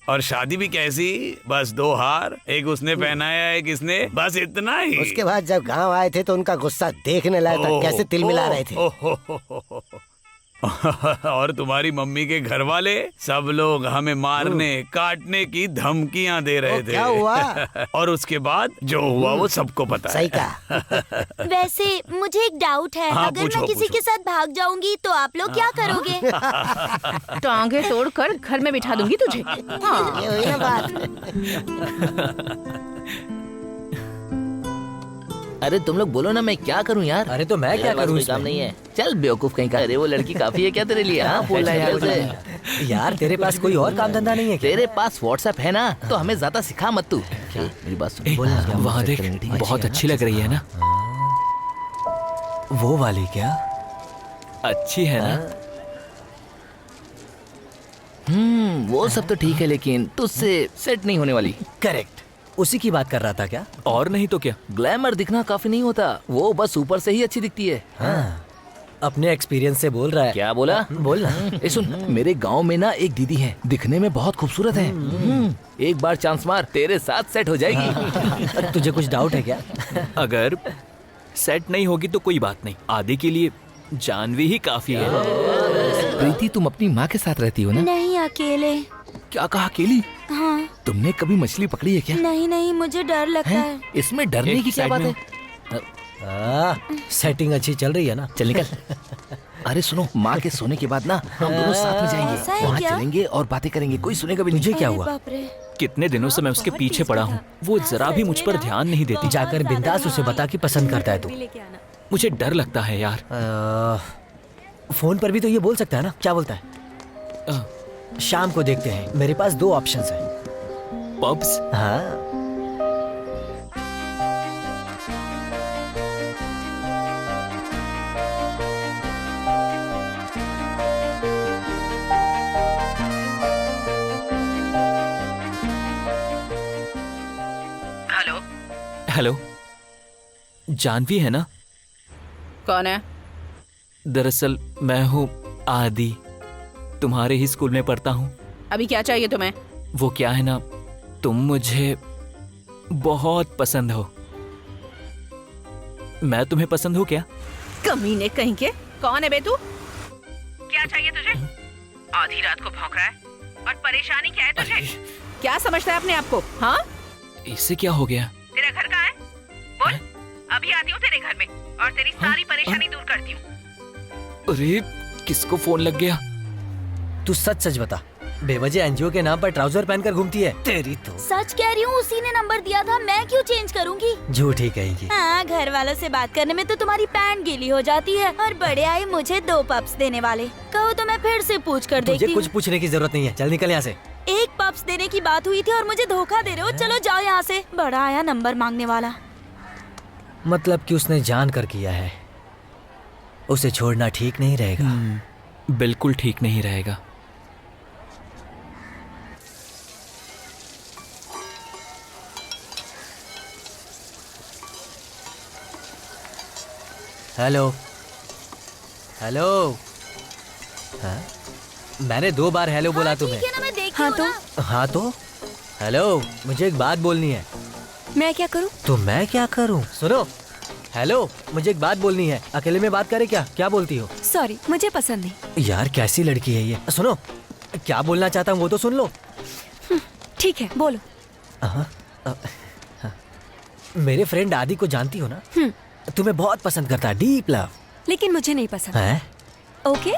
[SPEAKER 8] और शादी भी कैसी, बस 2 हार, एक उसने पहनाया एक इसने, बस इतना ही।
[SPEAKER 9] उसके बाद जब गांव आए थे तो उनका गुस्सा देखने लायक था, कैसे तिल मिला रहे थे।
[SPEAKER 8] और तुम्हारी मम्मी के घर वाले सब लोग हमें मारने काटने की धमकियां दे रहे थे।
[SPEAKER 9] क्या हुआ?
[SPEAKER 8] और उसके बाद जो हुआ वो सबको पता
[SPEAKER 9] सही
[SPEAKER 8] है।
[SPEAKER 9] कहा।
[SPEAKER 5] वैसे मुझे एक डाउट है,
[SPEAKER 8] हाँ,
[SPEAKER 5] अगर मैं
[SPEAKER 8] पूछो,
[SPEAKER 5] किसी
[SPEAKER 8] पूछो।
[SPEAKER 5] के साथ भाग जाऊंगी तो आप लोग क्या करोगे?
[SPEAKER 7] टांगे तोड़कर घर में बिठा दूंगी तुझे। हाँ।
[SPEAKER 9] ये हुई ना बात।
[SPEAKER 3] अरे तुम लोग बोलो ना, मैं क्या करूं यार?
[SPEAKER 2] अरे तो मैं क्या करूं
[SPEAKER 3] कोई
[SPEAKER 2] इसमें?
[SPEAKER 3] काम नहीं है। चल बेवकूफ कहीं का। अरे वो लड़की काफी है क्या तेरे लिए? हाँ बोल रहा है यार।
[SPEAKER 2] यार तेरे पास कोई और काम धंधा नहीं है क्या?
[SPEAKER 3] तेरे पास व्हाट्सएप है ना, तो हमें ज्यादा सिखा मत तू। मेरी बात सुन।
[SPEAKER 6] वहाँ देख, बहुत अच्छी लग रही है ना।
[SPEAKER 2] वो वाली क्या?
[SPEAKER 6] अच्छी है ना?
[SPEAKER 3] वो सब तो ठीक है, लेकिन तुझसे सेट नहीं होने वाली।
[SPEAKER 2] करेक्ट, उसी की बात कर रहा था क्या?
[SPEAKER 6] और नहीं तो क्या।
[SPEAKER 3] ग्लैमर दिखना काफी नहीं होता, वो बस ऊपर से ही अच्छी दिखती है।
[SPEAKER 2] हाँ, अपने एक्सपीरियंस से बोल रहा है।
[SPEAKER 3] क्या बोला?
[SPEAKER 2] बोलना।
[SPEAKER 3] ए सुन, मेरे गांव में ना एक दीदी है, दिखने में बहुत खूबसूरत है। एक बार चांस मार, तेरे साथ सेट हो जाएगी।
[SPEAKER 2] तुझे कुछ डाउट है क्या?
[SPEAKER 6] अगर सेट नहीं होगी तो कोई बात नहीं, आदि के लिए जानवी ही काफी है।
[SPEAKER 3] प्रीति, तुम अपनी माँ के साथ रहती हो ना?
[SPEAKER 5] नहीं, अकेले।
[SPEAKER 3] क्या कहा, अकेली?
[SPEAKER 5] हाँ।
[SPEAKER 3] तुमने कभी मछली पकड़ी है क्या?
[SPEAKER 5] नहीं नहीं, मुझे डर लगता है।
[SPEAKER 3] इसमें डरने की क्या बात है?
[SPEAKER 2] सेटिंग अच्छी चल रही है ना?
[SPEAKER 3] चल निकल। अरे सुनो, माँ के सोने के बाद ना हम दोनों साथ में
[SPEAKER 5] ऐसा
[SPEAKER 3] जाएंगे,
[SPEAKER 5] है
[SPEAKER 3] वहाँ
[SPEAKER 5] क्या?
[SPEAKER 3] चलेंगे और बातें करेंगे, कोई सुनेगा भी नहीं।
[SPEAKER 2] तुझे क्या
[SPEAKER 5] अरे
[SPEAKER 2] हुआ?
[SPEAKER 5] बाप रे।
[SPEAKER 6] कितने दिनों से मैं उसके पीछे पड़ा हूँ, वो जरा भी मुझ पर ध्यान नहीं देती।
[SPEAKER 2] जाकर बिंदास उसे बता कि पसंद करता है तू।
[SPEAKER 6] मुझे डर लगता है यार।
[SPEAKER 2] फोन पर भी तो ये बोल सकता है ना? क्या बोलता है? शाम को देखते हैं, मेरे पास 2 ऑप्शंस हैं।
[SPEAKER 6] पब्स?
[SPEAKER 2] हाँ।
[SPEAKER 6] हेलो, जानवी है ना?
[SPEAKER 7] कौन है?
[SPEAKER 6] दरअसल मैं हूँ आदि, तुम्हारे ही स्कूल में पढ़ता हूँ।
[SPEAKER 7] अभी क्या चाहिए तुम्हें?
[SPEAKER 6] वो क्या है ना, तुम मुझे बहुत पसंद हो। मैं तुम्हें पसंद हूँ क्या?
[SPEAKER 7] कमीने कहीं के। कौन है बे तू? क्या चाहिए तुझे? आधी रात को भौंक रहा है और परेशानी क्या है तुझे? क्या समझता है अपने आप को? हाँ,
[SPEAKER 6] इससे क्या हो गया?
[SPEAKER 7] तेरा घर कहाँ है? बोल, अभी आती हूँ तेरे घर में और तेरी सारी परेशानी दूर करती हूँ।
[SPEAKER 6] अरे किसको फोन लग गया?
[SPEAKER 2] तू सच सच बता, बेवजह एनजीओ के नाम पर ट्राउजर पहनकर घूमती है? तेरी तो।
[SPEAKER 5] सच कह रही हूँ, उसी ने नंबर दिया था, मैं क्यों चेंज करूँगी?
[SPEAKER 2] झूठी कहेगी।
[SPEAKER 5] हाँ, घर वालों से बात करने में तो तुम्हारी पैंट गीली हो जाती है और बड़े आए मुझे 2 पप्स देने वाले। कहो तो मैं फिर से पूछ कर देखती
[SPEAKER 2] तुझे
[SPEAKER 5] हूँ।
[SPEAKER 2] कुछ पूछने की जरूरत नहीं है, चल निकल यहाँ से।
[SPEAKER 5] 1 पप्स देने की बात हुई थी और मुझे धोखा दे रहे हो। चलो जाओ यहाँ से। बड़ा आया नंबर मांगने वाला।
[SPEAKER 2] मतलब कि उसने जान कर किया है। उसे छोड़ना ठीक नहीं रहेगा।
[SPEAKER 6] बिल्कुल ठीक नहीं रहेगा।
[SPEAKER 2] Hello hello. हाँ? मैंने 2 बार हेलो बोला तुम्हें।
[SPEAKER 5] ठीक है ना, मैं देखती
[SPEAKER 10] हाँ
[SPEAKER 5] हूँ
[SPEAKER 10] तो
[SPEAKER 5] ना।
[SPEAKER 2] हाँ तो हेलो, मुझे एक बात बोलनी है।
[SPEAKER 10] मैं क्या करूँ?
[SPEAKER 2] तो मैं क्या करूँ? सुनो, हेलो, मुझे एक बात बोलनी है। अकेले में बात करें क्या? क्या बोलती हो?
[SPEAKER 10] सॉरी, मुझे पसंद नहीं।
[SPEAKER 2] यार कैसी लड़की है ये। सुनो, क्या बोलना चाहता हूँ वो तो सुन लो।
[SPEAKER 10] ठीक है, बोलो।
[SPEAKER 2] हाँ, मेरे फ्रेंड आदि को जानती हो ना? तुम्हें बहुत पसंद करता है, डीप लव।
[SPEAKER 10] लेकिन मुझे नहीं पसंद।
[SPEAKER 2] है?
[SPEAKER 10] ओके।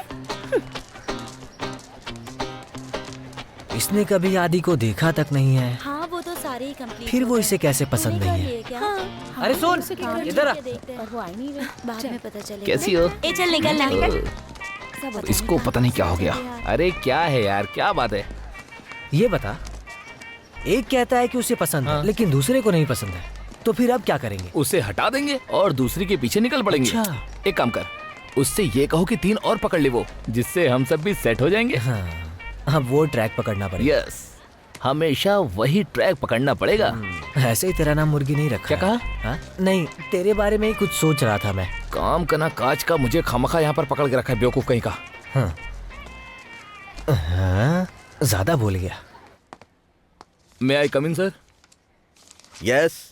[SPEAKER 2] इसने कभी आदि को देखा तक नहीं है।
[SPEAKER 5] हाँ, वो तो सारे ही कंप्लीट।
[SPEAKER 2] फिर वो इसे कैसे पसंद नहीं है?
[SPEAKER 5] हाँ।
[SPEAKER 2] अरे सुन, इधर आ।
[SPEAKER 5] वो आई नहीं रहे। बाद में पता चलेगा।
[SPEAKER 3] कैसी हो?
[SPEAKER 5] ए चल निकलना।
[SPEAKER 3] इसको पता नहीं क्या हो गया। अरे क्या है यार, क्या बात है?
[SPEAKER 2] ये बता, एक कहता है कि उसे पसंद है लेकिन दूसरे को नहीं पसंद है, तो फिर अब क्या करेंगे?
[SPEAKER 3] उसे हटा देंगे और दूसरी के पीछे निकल पड़ेंगे।
[SPEAKER 2] अच्छा।
[SPEAKER 3] एक काम कर, उससे ये कहो कि 3 और पकड़ ले वो, जिससे हम सब भी सेट हो जाएंगे।
[SPEAKER 2] हाँ, अब वो ट्रैक पकड़ना पड़ेगा।
[SPEAKER 3] यस, हमेशा वही ट्रैक पकड़ना पड़ेगा।
[SPEAKER 2] ऐसे ही तेरा नाम मुर्गी नहीं रखा।
[SPEAKER 3] क्या कहा?
[SPEAKER 2] हाँ? नहीं, तेरे बारे में ही कुछ सोच रहा था मैं।
[SPEAKER 3] काम करना काज का, मुझे खामखा यहाँ पर पकड़ के रखा है, बेवकूफ कहीं का।
[SPEAKER 2] हाँ, हाँ, ज्यादा बोल गया।
[SPEAKER 3] मे आई कम इन सर?
[SPEAKER 4] यस।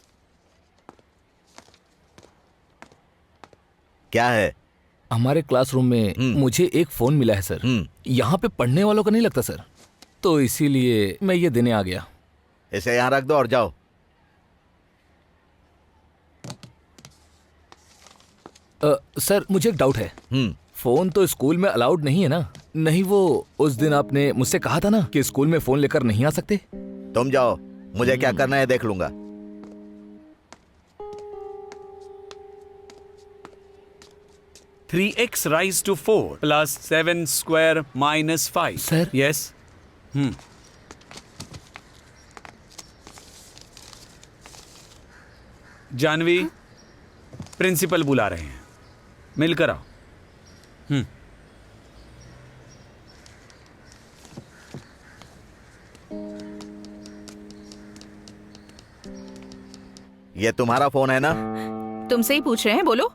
[SPEAKER 4] क्या है?
[SPEAKER 3] हमारे क्लासरूम में मुझे एक फोन मिला है सर। यहाँ पे पढ़ने वालों का नहीं लगता सर, तो इसीलिए मैं ये देने आ गया।
[SPEAKER 4] इसे यहाँ रख दो और जाओ।
[SPEAKER 3] सर मुझे एक डाउट है। फोन तो स्कूल में अलाउड नहीं है ना? नहीं, वो उस दिन आपने मुझसे कहा था ना कि स्कूल में फोन लेकर नहीं आ सकते।
[SPEAKER 4] तुम जाओ, मुझे क्या करना है देख लूंगा।
[SPEAKER 8] 3x raised to 4 plus 7 square minus 5.
[SPEAKER 3] Sir?
[SPEAKER 8] Yes. Janhvi, principal बुला रहे हैं, मिलकर आओ।
[SPEAKER 4] ये तुम्हारा फोन है ना?
[SPEAKER 7] तुमसे ही पूछ रहे हैं, बोलो।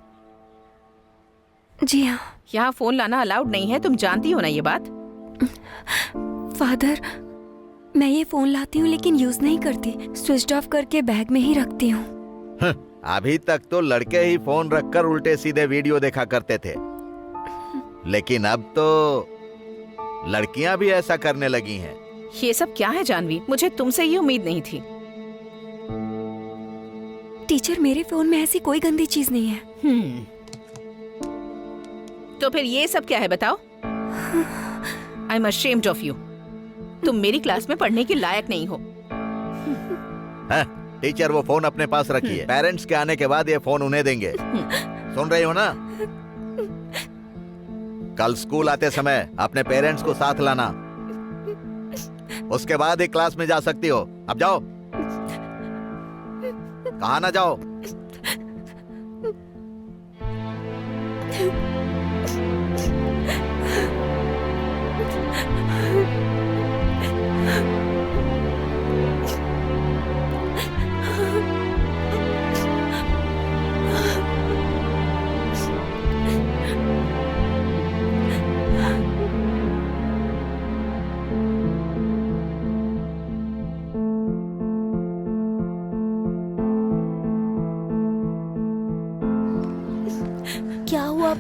[SPEAKER 10] जी हाँ।
[SPEAKER 7] यहाँ फोन लाना अलाउड नहीं है, तुम जानती हो ना ये बात?
[SPEAKER 10] फादर, मैं ये फोन लाती हूँ लेकिन यूज नहीं करती, स्विच ऑफ करके बैग में ही रखती हूँ।
[SPEAKER 4] अभी तक तो लड़के ही फोन रखकर उल्टे सीधे वीडियो देखा करते थे, लेकिन अब तो लड़कियां भी ऐसा करने लगी हैं।
[SPEAKER 7] ये सब क्या है जानवी? मुझे तुमसे ये उम्मीद नहीं थी।
[SPEAKER 10] टीचर, मेरे फोन में ऐसी कोई गंदी चीज नहीं है।
[SPEAKER 7] तो फिर ये सब क्या है बताओ? I am ashamed of you. तुम मेरी क्लास में पढ़ने के लायक नहीं हो।
[SPEAKER 4] टीचर वो फोन अपने पास रखिए, पेरेंट्स के आने के बाद ये फोन उन्हें देंगे। सुन रही हो ना? कल स्कूल आते समय अपने पेरेंट्स को साथ लाना, उसके बाद ही क्लास में जा सकती हो। अब जाओ। कहाँ ना जाओ।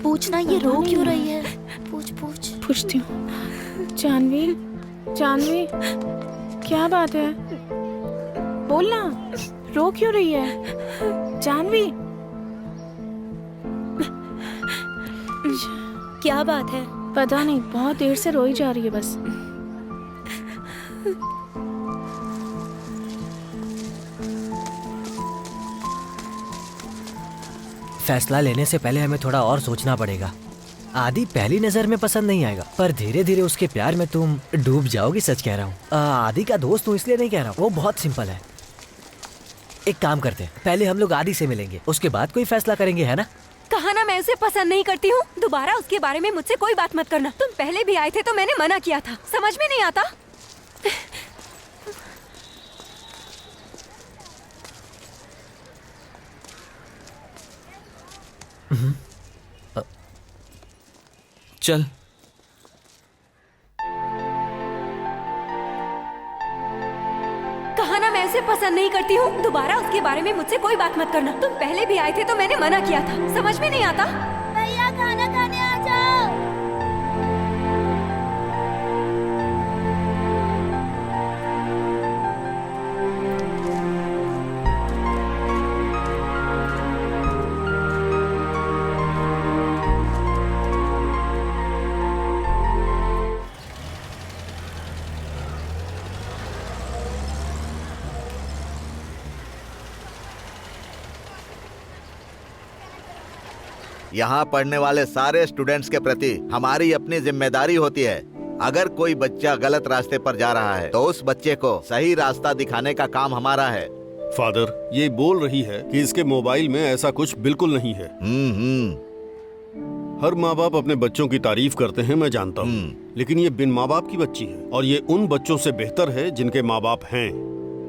[SPEAKER 5] पूछना ये रो क्यों रही है? पूछ पूछ।
[SPEAKER 7] पूछती हूँ। जानवी, जानवी, क्या बात है? बोलना, रो क्यों रही है? जानवी,
[SPEAKER 5] क्या बात है?
[SPEAKER 7] पता नहीं, बहुत देर से रोई जा रही है बस।
[SPEAKER 2] फैसला लेने से पहले हमें थोड़ा और सोचना पड़ेगा। आदि पहली नजर में पसंद नहीं आएगा, पर धीरे धीरे उसके प्यार में तुम डूब जाओगी। सच कह रहा हूँ। आदि का दोस्त हूँ इसलिए नहीं कह रहा हूँ, वो बहुत सिंपल है। एक काम करते हैं, पहले हम लोग आदि से मिलेंगे, उसके बाद कोई फैसला करेंगे, है ना?
[SPEAKER 10] कहा ना मैं उसे पसंद नहीं करती हूँ। दोबारा उसके बारे में मुझसे कोई बात मत करना। तुम पहले भी आए थे तो मैंने मना किया था, समझ में नहीं आता?
[SPEAKER 6] चल।
[SPEAKER 10] कहा ना मैं उसे पसंद नहीं करती हूँ। दोबारा उसके बारे में मुझसे कोई बात मत करना। तुम पहले भी आए थे तो मैंने मना किया था, समझ में नहीं आता?
[SPEAKER 5] भैया खाना खाने आ जाओ।
[SPEAKER 4] यहाँ पढ़ने वाले सारे स्टूडेंट्स के प्रति हमारी अपनी जिम्मेदारी होती है। अगर कोई बच्चा गलत रास्ते पर जा रहा है तो उस बच्चे को सही रास्ता दिखाने का काम हमारा है।
[SPEAKER 11] फादर, ये बोल रही है कि इसके मोबाइल में ऐसा कुछ बिल्कुल नहीं है। हर माँ बाप अपने बच्चों की तारीफ करते हैं, मैं जानता हूँ, लेकिन ये बिन माँ बाप की बच्ची है और ये उन बच्चों से बेहतर है जिनके माँ बाप हैं।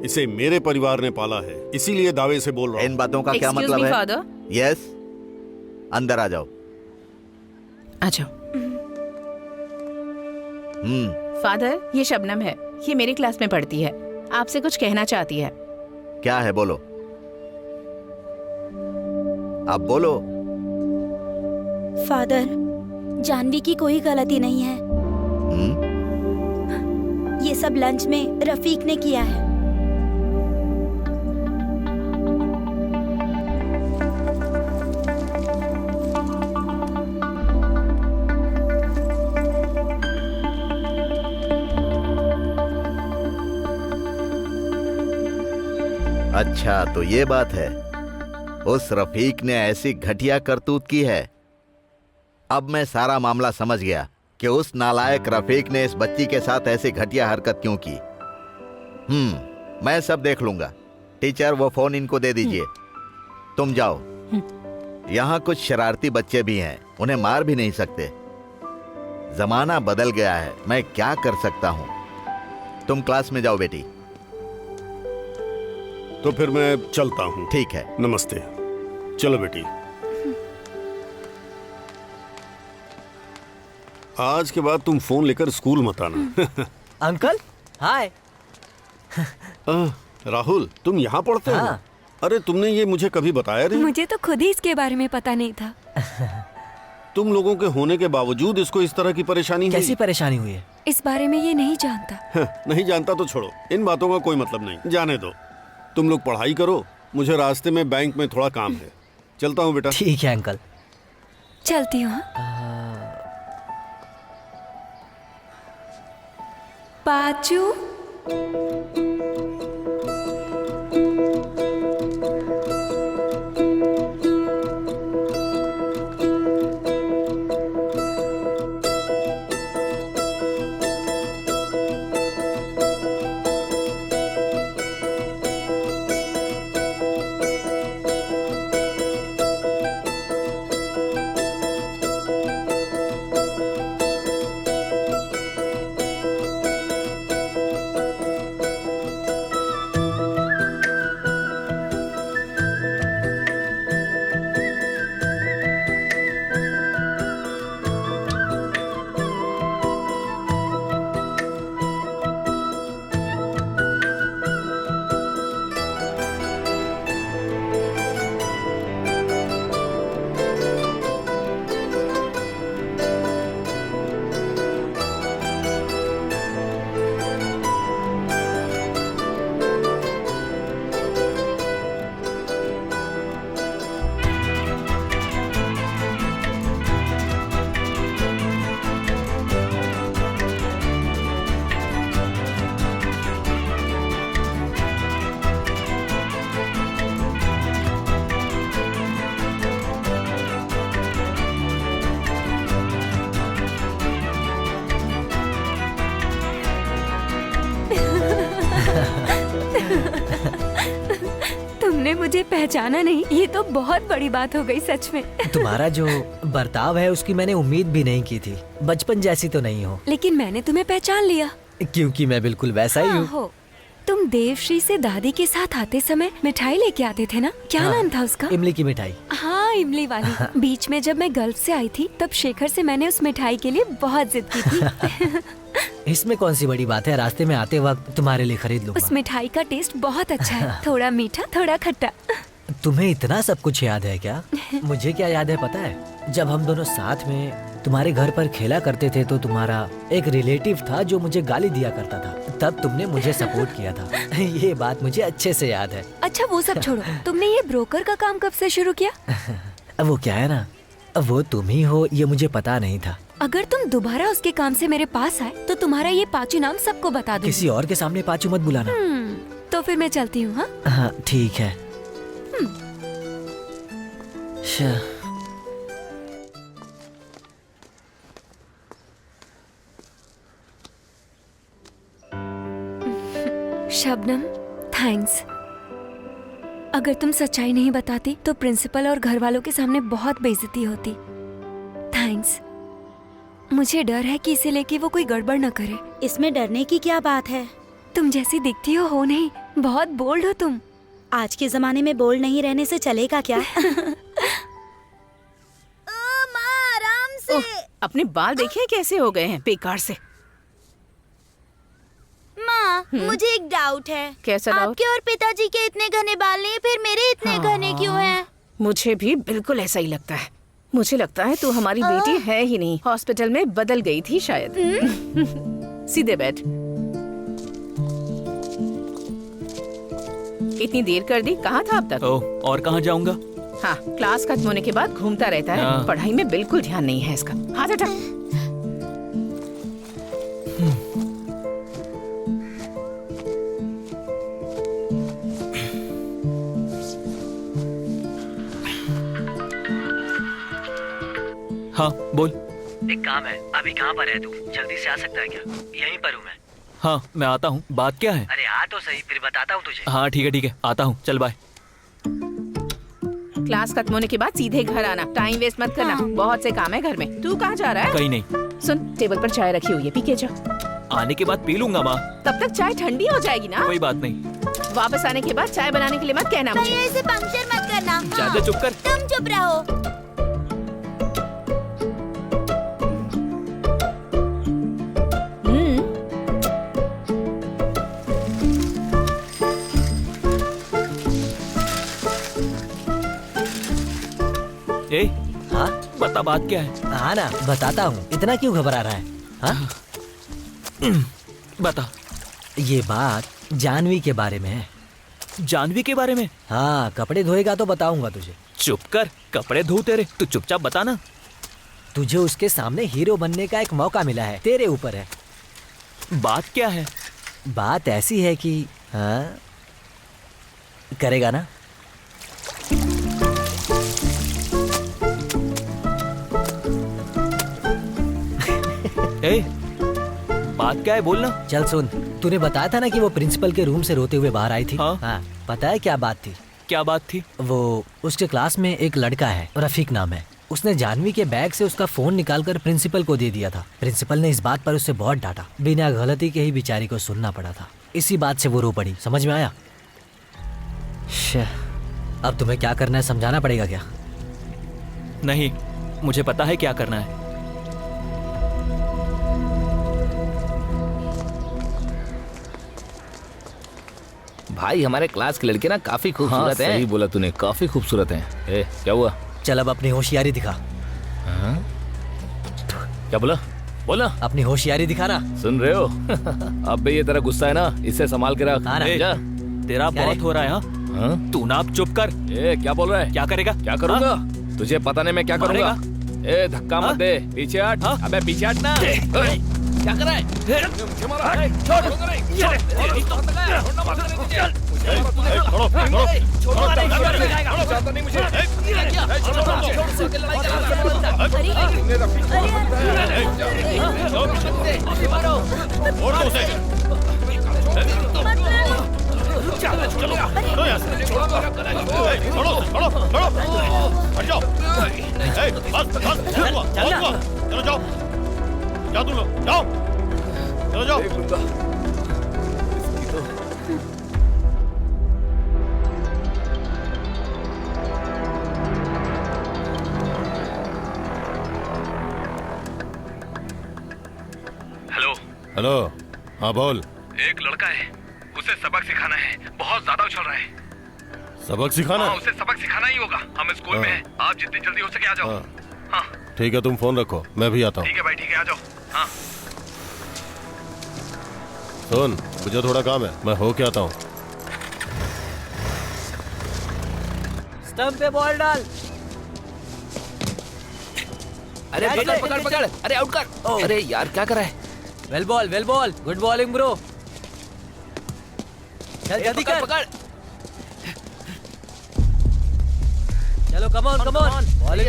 [SPEAKER 11] इसे मेरे परिवार ने पाला है, इसीलिए दावे से बोल रहा हूँ।
[SPEAKER 4] इन बातों का क्या मतलब है? यस, अंदर आ जाओ।
[SPEAKER 7] आ जाओ। फादर, ये शबनम है, ये मेरी क्लास में पढ़ती है, आपसे कुछ कहना चाहती है।
[SPEAKER 4] क्या है, बोलो। अब बोलो।
[SPEAKER 5] फादर, जानवी की कोई गलती नहीं है। ये सब लंच में रफीक ने किया है।
[SPEAKER 4] अच्छा, तो ये बात है। उस रफीक ने ऐसी घटिया करतूत की है। अब मैं सारा मामला समझ गया कि उस नालायक रफीक ने इस बच्ची के साथ ऐसी घटिया हरकत क्यों की। मैं सब देख लूंगा। टीचर, वो फोन इनको दे दीजिए। तुम जाओ। यहाँ कुछ शरारती बच्चे भी हैं, उन्हें मार भी नहीं सकते। जमाना बदल गया है, मैं क्या कर सकता हूँ। तुम क्लास में जाओ बेटी।
[SPEAKER 11] तो फिर मैं चलता हूँ।
[SPEAKER 4] ठीक है।
[SPEAKER 11] नमस्ते। चलो बेटी। आज के बाद तुम फोन लेकर स्कूल मत आना।
[SPEAKER 2] अंकल, हाय।
[SPEAKER 11] राहुल, तुम यहाँ पढ़ते हो? अरे, तुमने ये मुझे कभी बताया नहीं।
[SPEAKER 10] मुझे तो खुद ही इसके बारे में पता नहीं था।
[SPEAKER 11] तुम लोगों के होने के बावजूद इसको इस तरह की परेशानी हुई?
[SPEAKER 2] कैसी परेशानी हुई है?
[SPEAKER 10] इस बारे में ये नहीं जानता।
[SPEAKER 11] नहीं जानता तो छोड़ो, इन बातों का कोई मतलब नहीं, जाने दो। तुम लोग पढ़ाई करो, मुझे रास्ते में बैंक में थोड़ा काम है। चलता हूँ बेटा।
[SPEAKER 2] ठीक है अंकल।
[SPEAKER 10] चलती हूँ। पाचू, मुझे पहचाना नहीं, ये तो बहुत बड़ी बात हो गई सच में।
[SPEAKER 2] तुम्हारा जो बर्ताव है उसकी मैंने उम्मीद भी नहीं की थी। बचपन जैसी तो नहीं हो।
[SPEAKER 10] लेकिन मैंने तुम्हें पहचान लिया।
[SPEAKER 2] क्योंकि मैं बिल्कुल वैसा ही हूँ।
[SPEAKER 10] हो। तुम देवश्री से दादी के साथ आते समय मिठाई लेके आते थे ना, क्या नाम था उसका?
[SPEAKER 2] इमली की मिठाई।
[SPEAKER 10] हाँ, इमली वाली। बीच में जब मैं गल्फ से आई थी तब शेखर से मैंने उस मिठाई के लिए बहुत जिद की थी।
[SPEAKER 2] इसमें कौन सी बड़ी बात है, रास्ते में आते वक्त तुम्हारे लिए खरीद लूंगा।
[SPEAKER 10] उस मिठाई का टेस्ट बहुत अच्छा है, थोड़ा मीठा थोड़ा खट्टा।
[SPEAKER 2] तुम्हें इतना सब कुछ याद है क्या? मुझे क्या याद है पता है, जब हम दोनों साथ में तुम्हारे घर पर खेला करते थे तो तुम्हारा एक रिलेटिव था जो मुझे गाली दिया करता था, तब तुमने मुझे सपोर्ट किया था। ये बात मुझे अच्छे से याद है।
[SPEAKER 10] अच्छा वो सब छोड़ो, तुमने ये ब्रोकर का काम कब से शुरू किया?
[SPEAKER 2] अब वो क्या है ना, अब वो तुम ही हो ये मुझे पता नहीं था।
[SPEAKER 10] अगर तुम दोबारा उसके काम से मेरे पास आए तो तुम्हारा ये पाचू नाम सबको बता दूंगी।
[SPEAKER 2] किसी और के सामने पाचू मत बुलाना।
[SPEAKER 10] तो फिर मैं चलती हूँ। हाँ
[SPEAKER 2] हाँ ठीक है।
[SPEAKER 10] शबनम, थैंक्स। अगर तुम सच्चाई नहीं बताती तो प्रिंसिपल और घर वालों के सामने बहुत बेइज्जती होती। थैंक्स। मुझे डर है कि इसे लेके वो कोई गड़बड़ न करे।
[SPEAKER 5] इसमें डरने की क्या बात है?
[SPEAKER 10] तुम जैसी दिखती हो नहीं, बहुत बोल्ड हो तुम।
[SPEAKER 5] आज के जमाने में बोल्ड नहीं रहने से चलेगा क्या? माँ आराम से।
[SPEAKER 7] अपने बाल देखिए कैसे हो गए हैं, बेकार से।
[SPEAKER 5] माँ मुझे एक डाउट है।
[SPEAKER 7] कैसा डाउट?
[SPEAKER 5] आपके और पिताजी के इतने घने बाल नहीं, फिर मेरे इतने घने क्यों हैं?
[SPEAKER 7] मुझे भी बिल्कुल ऐसा ही लगता है। मुझे लगता है तू हमारी बेटी है ही नहीं, हॉस्पिटल में बदल गई थी शायद। सीधे बैठ। इतनी देर कर दी, कहाँ था अब तक?
[SPEAKER 6] और कहाँ जाऊंगा?
[SPEAKER 7] हाँ, क्लास खत्म होने के बाद घूमता रहता है, पढ़ाई में बिल्कुल ध्यान नहीं है इसका। हाथ हटा।
[SPEAKER 6] हाँ बोल।
[SPEAKER 2] एक काम है, अभी कहाँ पर है तू? जल्दी से आ सकता है क्या? यहीं पर हूँ मैं।
[SPEAKER 6] हाँ मैं आता हूँ। बात क्या है?
[SPEAKER 2] अरे आ तो सही, फिर बताता हूँ तुझे।
[SPEAKER 6] हाँ ठीक है आता हूँ, चल बाय।
[SPEAKER 7] क्लास खत्म होने के बाद सीधे घर आना, टाइम वेस्ट मत करना। बहुत से काम है घर में। तू कहाँ जा रहा है?
[SPEAKER 6] कहीं नहीं।
[SPEAKER 7] सुन, टेबल पर चाय रखी हुई है, पी के जा।
[SPEAKER 6] आने के बाद पी लूंगा माँ।
[SPEAKER 7] तब तक चाय ठंडी हो जाएगी ना।
[SPEAKER 6] कोई बात नहीं।
[SPEAKER 7] वापस आने के बाद चाय बनाने के लिए मत कहना मुझे।
[SPEAKER 5] इसे पंक्चर मत करना।
[SPEAKER 6] ज्यादा चुप कर।
[SPEAKER 5] तुम चुप रहो।
[SPEAKER 6] ए,
[SPEAKER 2] हाँ
[SPEAKER 6] बता बात क्या है?
[SPEAKER 2] हाँ ना बताता हूँ, इतना क्यों घबरा रहा है? हाँ
[SPEAKER 6] बता।
[SPEAKER 2] ये बात जानवी के बारे में है।
[SPEAKER 6] जानवी के बारे में?
[SPEAKER 2] हाँ, कपड़े धोएगा तो बताऊंगा तुझे।
[SPEAKER 6] चुप कर, कपड़े धो तेरे, तू चुपचाप बता ना।
[SPEAKER 2] तुझे उसके सामने हीरो बनने का एक मौका मिला है, तेरे ऊपर है।
[SPEAKER 6] बात क्या है?
[SPEAKER 2] बात ऐसी है कि हाँ करेगा ना?
[SPEAKER 6] ए, बात क्या है बोलना।
[SPEAKER 2] चल सुन, तूने बताया था ना कि वो प्रिंसिपल के रूम से रोते हुए बाहर आई थी।
[SPEAKER 6] हाँ।
[SPEAKER 2] पता है क्या बात थी?
[SPEAKER 6] क्या बात थी?
[SPEAKER 2] वो उसके क्लास में एक लड़का है, रफीक नाम है। उसने जानवी के बैग से उसका फोन निकालकर प्रिंसिपल को दे दिया था। प्रिंसिपल ने इस बात पर उससे बहुत डांटा, बिना गलती के ही बेचारी को सुनना पड़ा था। इसी बात से वो रो पड़ी। समझ में आया? अब तुम्हें क्या करना है, समझाना पड़ेगा क्या?
[SPEAKER 6] नहीं, मुझे पता है क्या करना है।
[SPEAKER 3] भाई हमारे क्लास की लड़के ना काफी खूबसूरत हैं। सही बोला तूने, काफी खूबसूरत हैं। ए, क्या हुआ?
[SPEAKER 2] चल अब अपनी होशियारी दिखा।
[SPEAKER 3] क्या बोला? बोला।
[SPEAKER 2] अपनी होशियारी दिखा ना।
[SPEAKER 3] सुन रहे हो? अब भी ये तेरा गुस्सा है ना, इससे संभाल के रख।
[SPEAKER 6] जा। तेरा बहुत हो रहा है। हाँ? तू ना अब चुप कर।
[SPEAKER 3] ए, क्या बोल रहा है?
[SPEAKER 6] क्या करेगा?
[SPEAKER 3] क्या करूँगा? तुझे पता नहीं मैं क्या करूँगा। ए, धक्का मत दे, पीछे हट। अबे पीछे हट ना। क्या कर रहा है?
[SPEAKER 1] चलो हट जाओ। ए, बस बस बहुत हुआ, बहुत हुआ। चलो जाओ जाओ तुम लोग जाओ, चलो जाओ।
[SPEAKER 3] देख लूंगा इसकी तो।
[SPEAKER 6] हेलो।
[SPEAKER 1] हेलो, हाँ बोल।
[SPEAKER 3] एक लड़का है, उसे सबक सिखाना है, बहुत ज्यादा उछल रहा है।
[SPEAKER 1] सबक सिखाना?
[SPEAKER 3] हाँ, उसे सबक सिखाना ही होगा। हम स्कूल में हैं, आप जितनी जल्दी हो सके आ जाओ। हाँ
[SPEAKER 1] ठीक है, तुम फोन रखो, मैं भी आता हूँ।
[SPEAKER 3] ठीक है भाई, ठीक है, आ जाओ। हाँ
[SPEAKER 1] सुन, मुझे थोड़ा काम है, मैं हो के आता हूँ।
[SPEAKER 2] स्टंप पे बॉल डाल।
[SPEAKER 3] अरे पकड़ पकड़ पकड़, अरे आउट कर। अरे यार क्या कर रहा है?
[SPEAKER 2] Well ball, good bowling bro. चल जल्दी कर।
[SPEAKER 3] पकड़।
[SPEAKER 2] चलो कम ऑन बॉलिंग।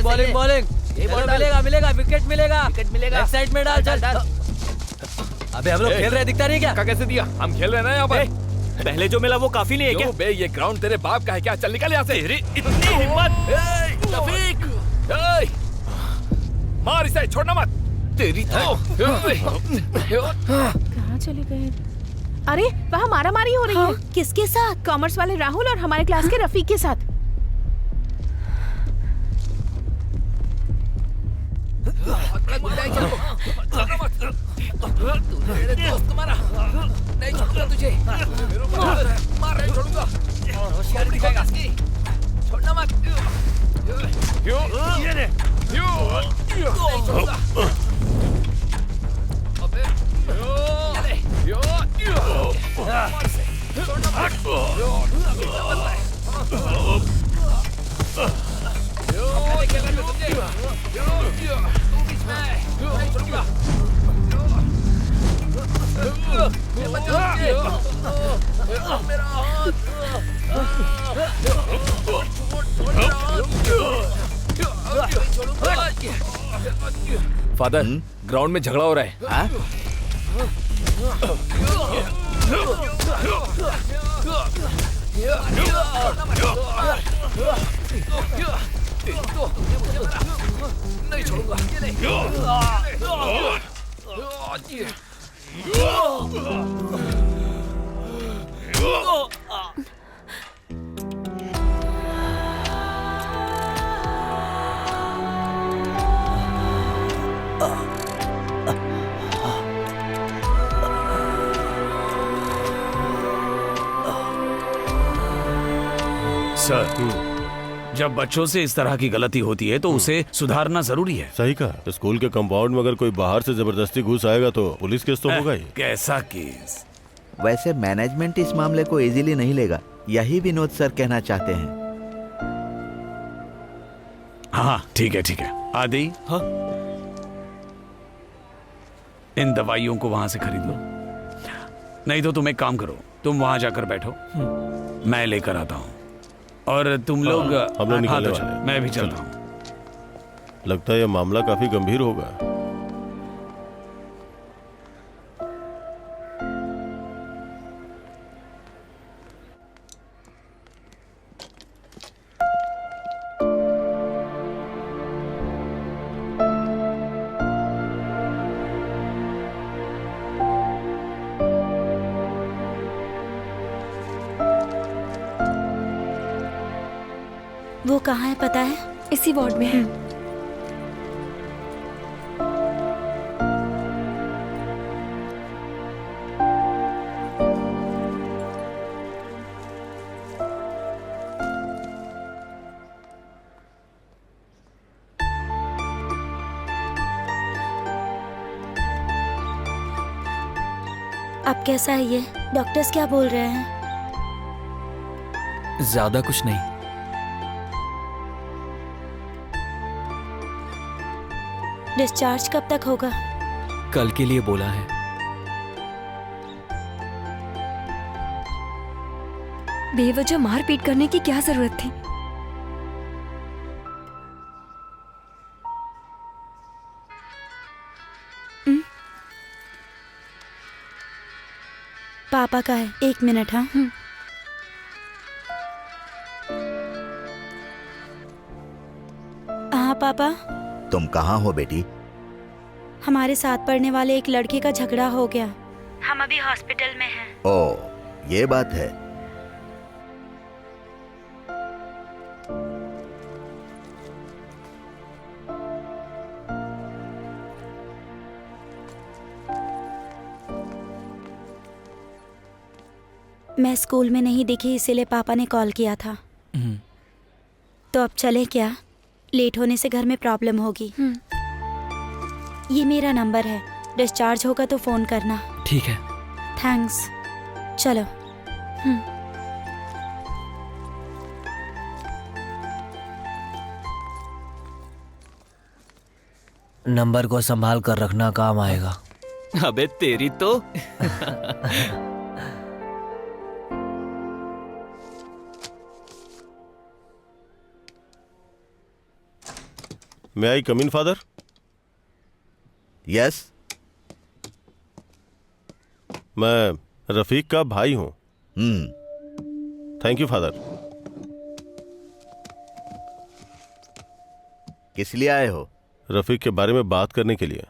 [SPEAKER 2] ये बॉल मिलेगा, विकेट मिलेगा। बैक साइड में डाल, चल। अबे हम लोग खेल रहे हैं, दिखता नहीं क्या?
[SPEAKER 3] कैसे दिया? हम खेल रहे हैं ना यहाँ पर।
[SPEAKER 6] पहले जो मिला वो काफी नहीं है क्या?
[SPEAKER 3] बे ये ग्राउंड तेरे बाप का है क्या? चल निकल यहाँ से। इतनी हिम्मत? रफीक, मार इसे, छोड़ना मत। तेरी तो।
[SPEAKER 7] कहाँ चले गए? अरे वहाँ मारामारी हो रही है।
[SPEAKER 5] किसके साथ?
[SPEAKER 7] कॉमर्स वाले राहुल और हमारे क्लास के रफीक के साथ।
[SPEAKER 3] मेरे दोस्त को मारा, नहीं छोड़ूंगा तुझे। मार नहीं छोड़ूंगा। होशियारी दिखाएगा इसकी, छोड़ना मत। नहीं छोड़ूंगा। अबे मार से, छोड़ना मत। नहीं खेल रहे समझे? तू बीच में, नहीं छोड़ूंगा। मेरा हाथ। फादर, ग्राउंड में झगड़ा हो रहा है। हाँ? नहीं छोड़ूंगा।
[SPEAKER 8] सर, जब बच्चों से इस तरह की गलती होती है तो उसे सुधारना जरूरी है।
[SPEAKER 1] सही कहा। स्कूल के कंपाउंड में अगर कोई बाहर से जबरदस्ती घुस आएगा तो पुलिस केस तो होगा ही।
[SPEAKER 8] कैसा केस?
[SPEAKER 4] वैसे मैनेजमेंट इस मामले को इजीली नहीं लेगा, यही विनोद सर कहना चाहते हैं।
[SPEAKER 8] हाँ ठीक है ठीक है। आदि,
[SPEAKER 6] हाँ?
[SPEAKER 8] इन दवाइयों को वहां से खरीद लो, नहीं तो तुम एक काम करो, तुम वहां जाकर बैठो, मैं लेकर आता हूँ। और तुम लोग
[SPEAKER 1] हम लोग निकलने
[SPEAKER 8] तो
[SPEAKER 1] वाले हैं।
[SPEAKER 8] मैं भी चलता हूँ।
[SPEAKER 1] लगता है यह मामला काफी गंभीर होगा।
[SPEAKER 5] वो कहाँ है पता है?
[SPEAKER 10] इसी वार्ड में है।
[SPEAKER 5] अब कैसा है ये? डॉक्टर्स क्या बोल रहे हैं?
[SPEAKER 6] ज्यादा कुछ नहीं।
[SPEAKER 5] डिस्चार्ज कब तक होगा?
[SPEAKER 6] कल के लिए बोला है।
[SPEAKER 10] बेवजह मारपीट करने की क्या जरूरत थी?
[SPEAKER 5] पापा का है, 1 मिनट। हाँ पापा।
[SPEAKER 4] तुम कहाँ हो बेटी?
[SPEAKER 5] हमारे साथ पढ़ने वाले एक लड़के का झगड़ा हो गया। हम अभी हॉस्पिटल में हैं।
[SPEAKER 4] ओ, ये बात है।
[SPEAKER 5] मैं स्कूल में नहीं दिखी, इसीलिए पापा ने कॉल किया था। तो अब चले क्या? लेट होने से घर में प्रॉब्लम होगी। ये मेरा नंबर है, डिस्चार्ज होगा तो फोन करना।
[SPEAKER 6] ठीक है।
[SPEAKER 5] थैंक्स। चलो।
[SPEAKER 2] नंबर को संभाल कर रखना, काम आएगा।
[SPEAKER 6] अबे तेरी तो।
[SPEAKER 1] मे आई कम इन फादर?
[SPEAKER 4] यस।
[SPEAKER 1] मैं रफीक का भाई हूं। Thank you father.
[SPEAKER 4] किस लिए आए हो?
[SPEAKER 1] रफीक के बारे में बात करने के लिए।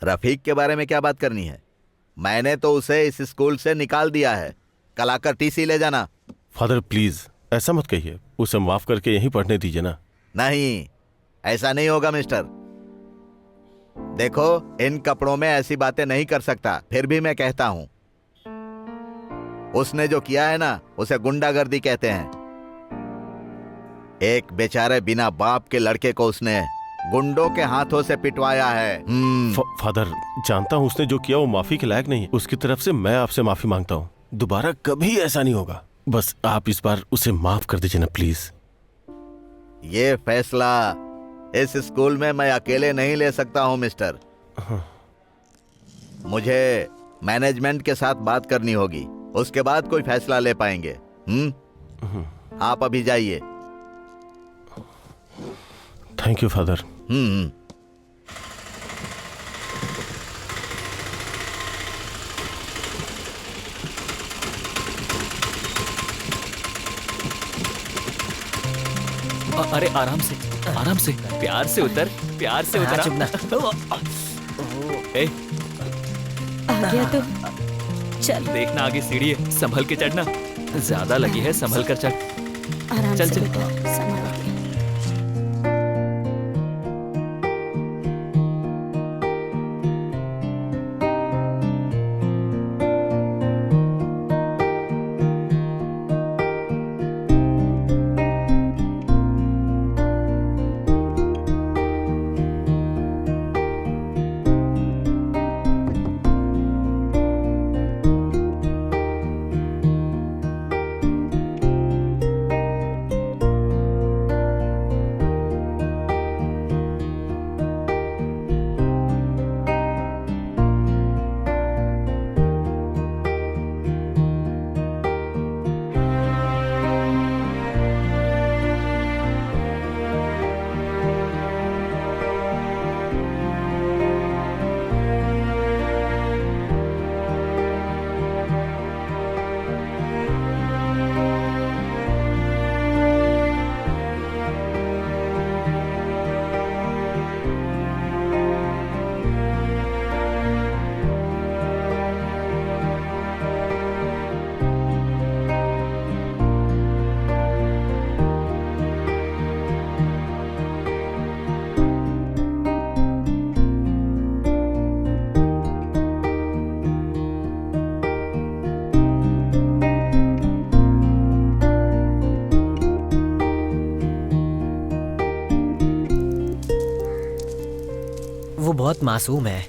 [SPEAKER 4] रफीक के बारे में क्या बात करनी है? मैंने तो उसे इस स्कूल से निकाल दिया है। कल आकर टीसी ले जाना।
[SPEAKER 1] फादर प्लीज ऐसा मत कहिए, उसे माफ करके यहीं पढ़ने दीजिए ना।
[SPEAKER 4] नहीं, ऐसा नहीं होगा मिस्टर। देखो, इन कपड़ों में ऐसी बातें नहीं कर सकता, फिर भी मैं कहता हूं। उसने जो किया है ना, उसे गुंडागर्दी कहते हैं। एक बेचारे बिना बाप के लड़के को उसने गुंडों के हाथों से पिटवाया है।
[SPEAKER 1] फादर जानता हूं उसने जो किया वो माफी के लायक नहीं है। उसकी तरफ से मैं आपसे माफी मांगता हूं। दोबारा कभी ऐसा नहीं होगा। बस आप इस बार उसे माफ कर दीजिए ना प्लीज।
[SPEAKER 4] ये फैसला इस स्कूल में मैं अकेले नहीं ले सकता हूं मिस्टर। मुझे मैनेजमेंट के साथ बात करनी होगी, उसके बाद कोई फैसला ले पाएंगे। आप अभी जाइए।
[SPEAKER 1] Thank you father.
[SPEAKER 6] अरे आराम से, आराम से, प्यार से उतर, प्यार से उतर।
[SPEAKER 2] चुप ना।
[SPEAKER 6] ए,
[SPEAKER 5] आ गया तो चल।
[SPEAKER 6] देखना आगे सीढ़ी है, संभल के चढ़ना। ज्यादा लगी है, संभल कर चढ़।
[SPEAKER 5] आराम
[SPEAKER 6] चल
[SPEAKER 5] से
[SPEAKER 6] चल।
[SPEAKER 5] बेटा, संभाल के।
[SPEAKER 2] वो बहुत मासूम है।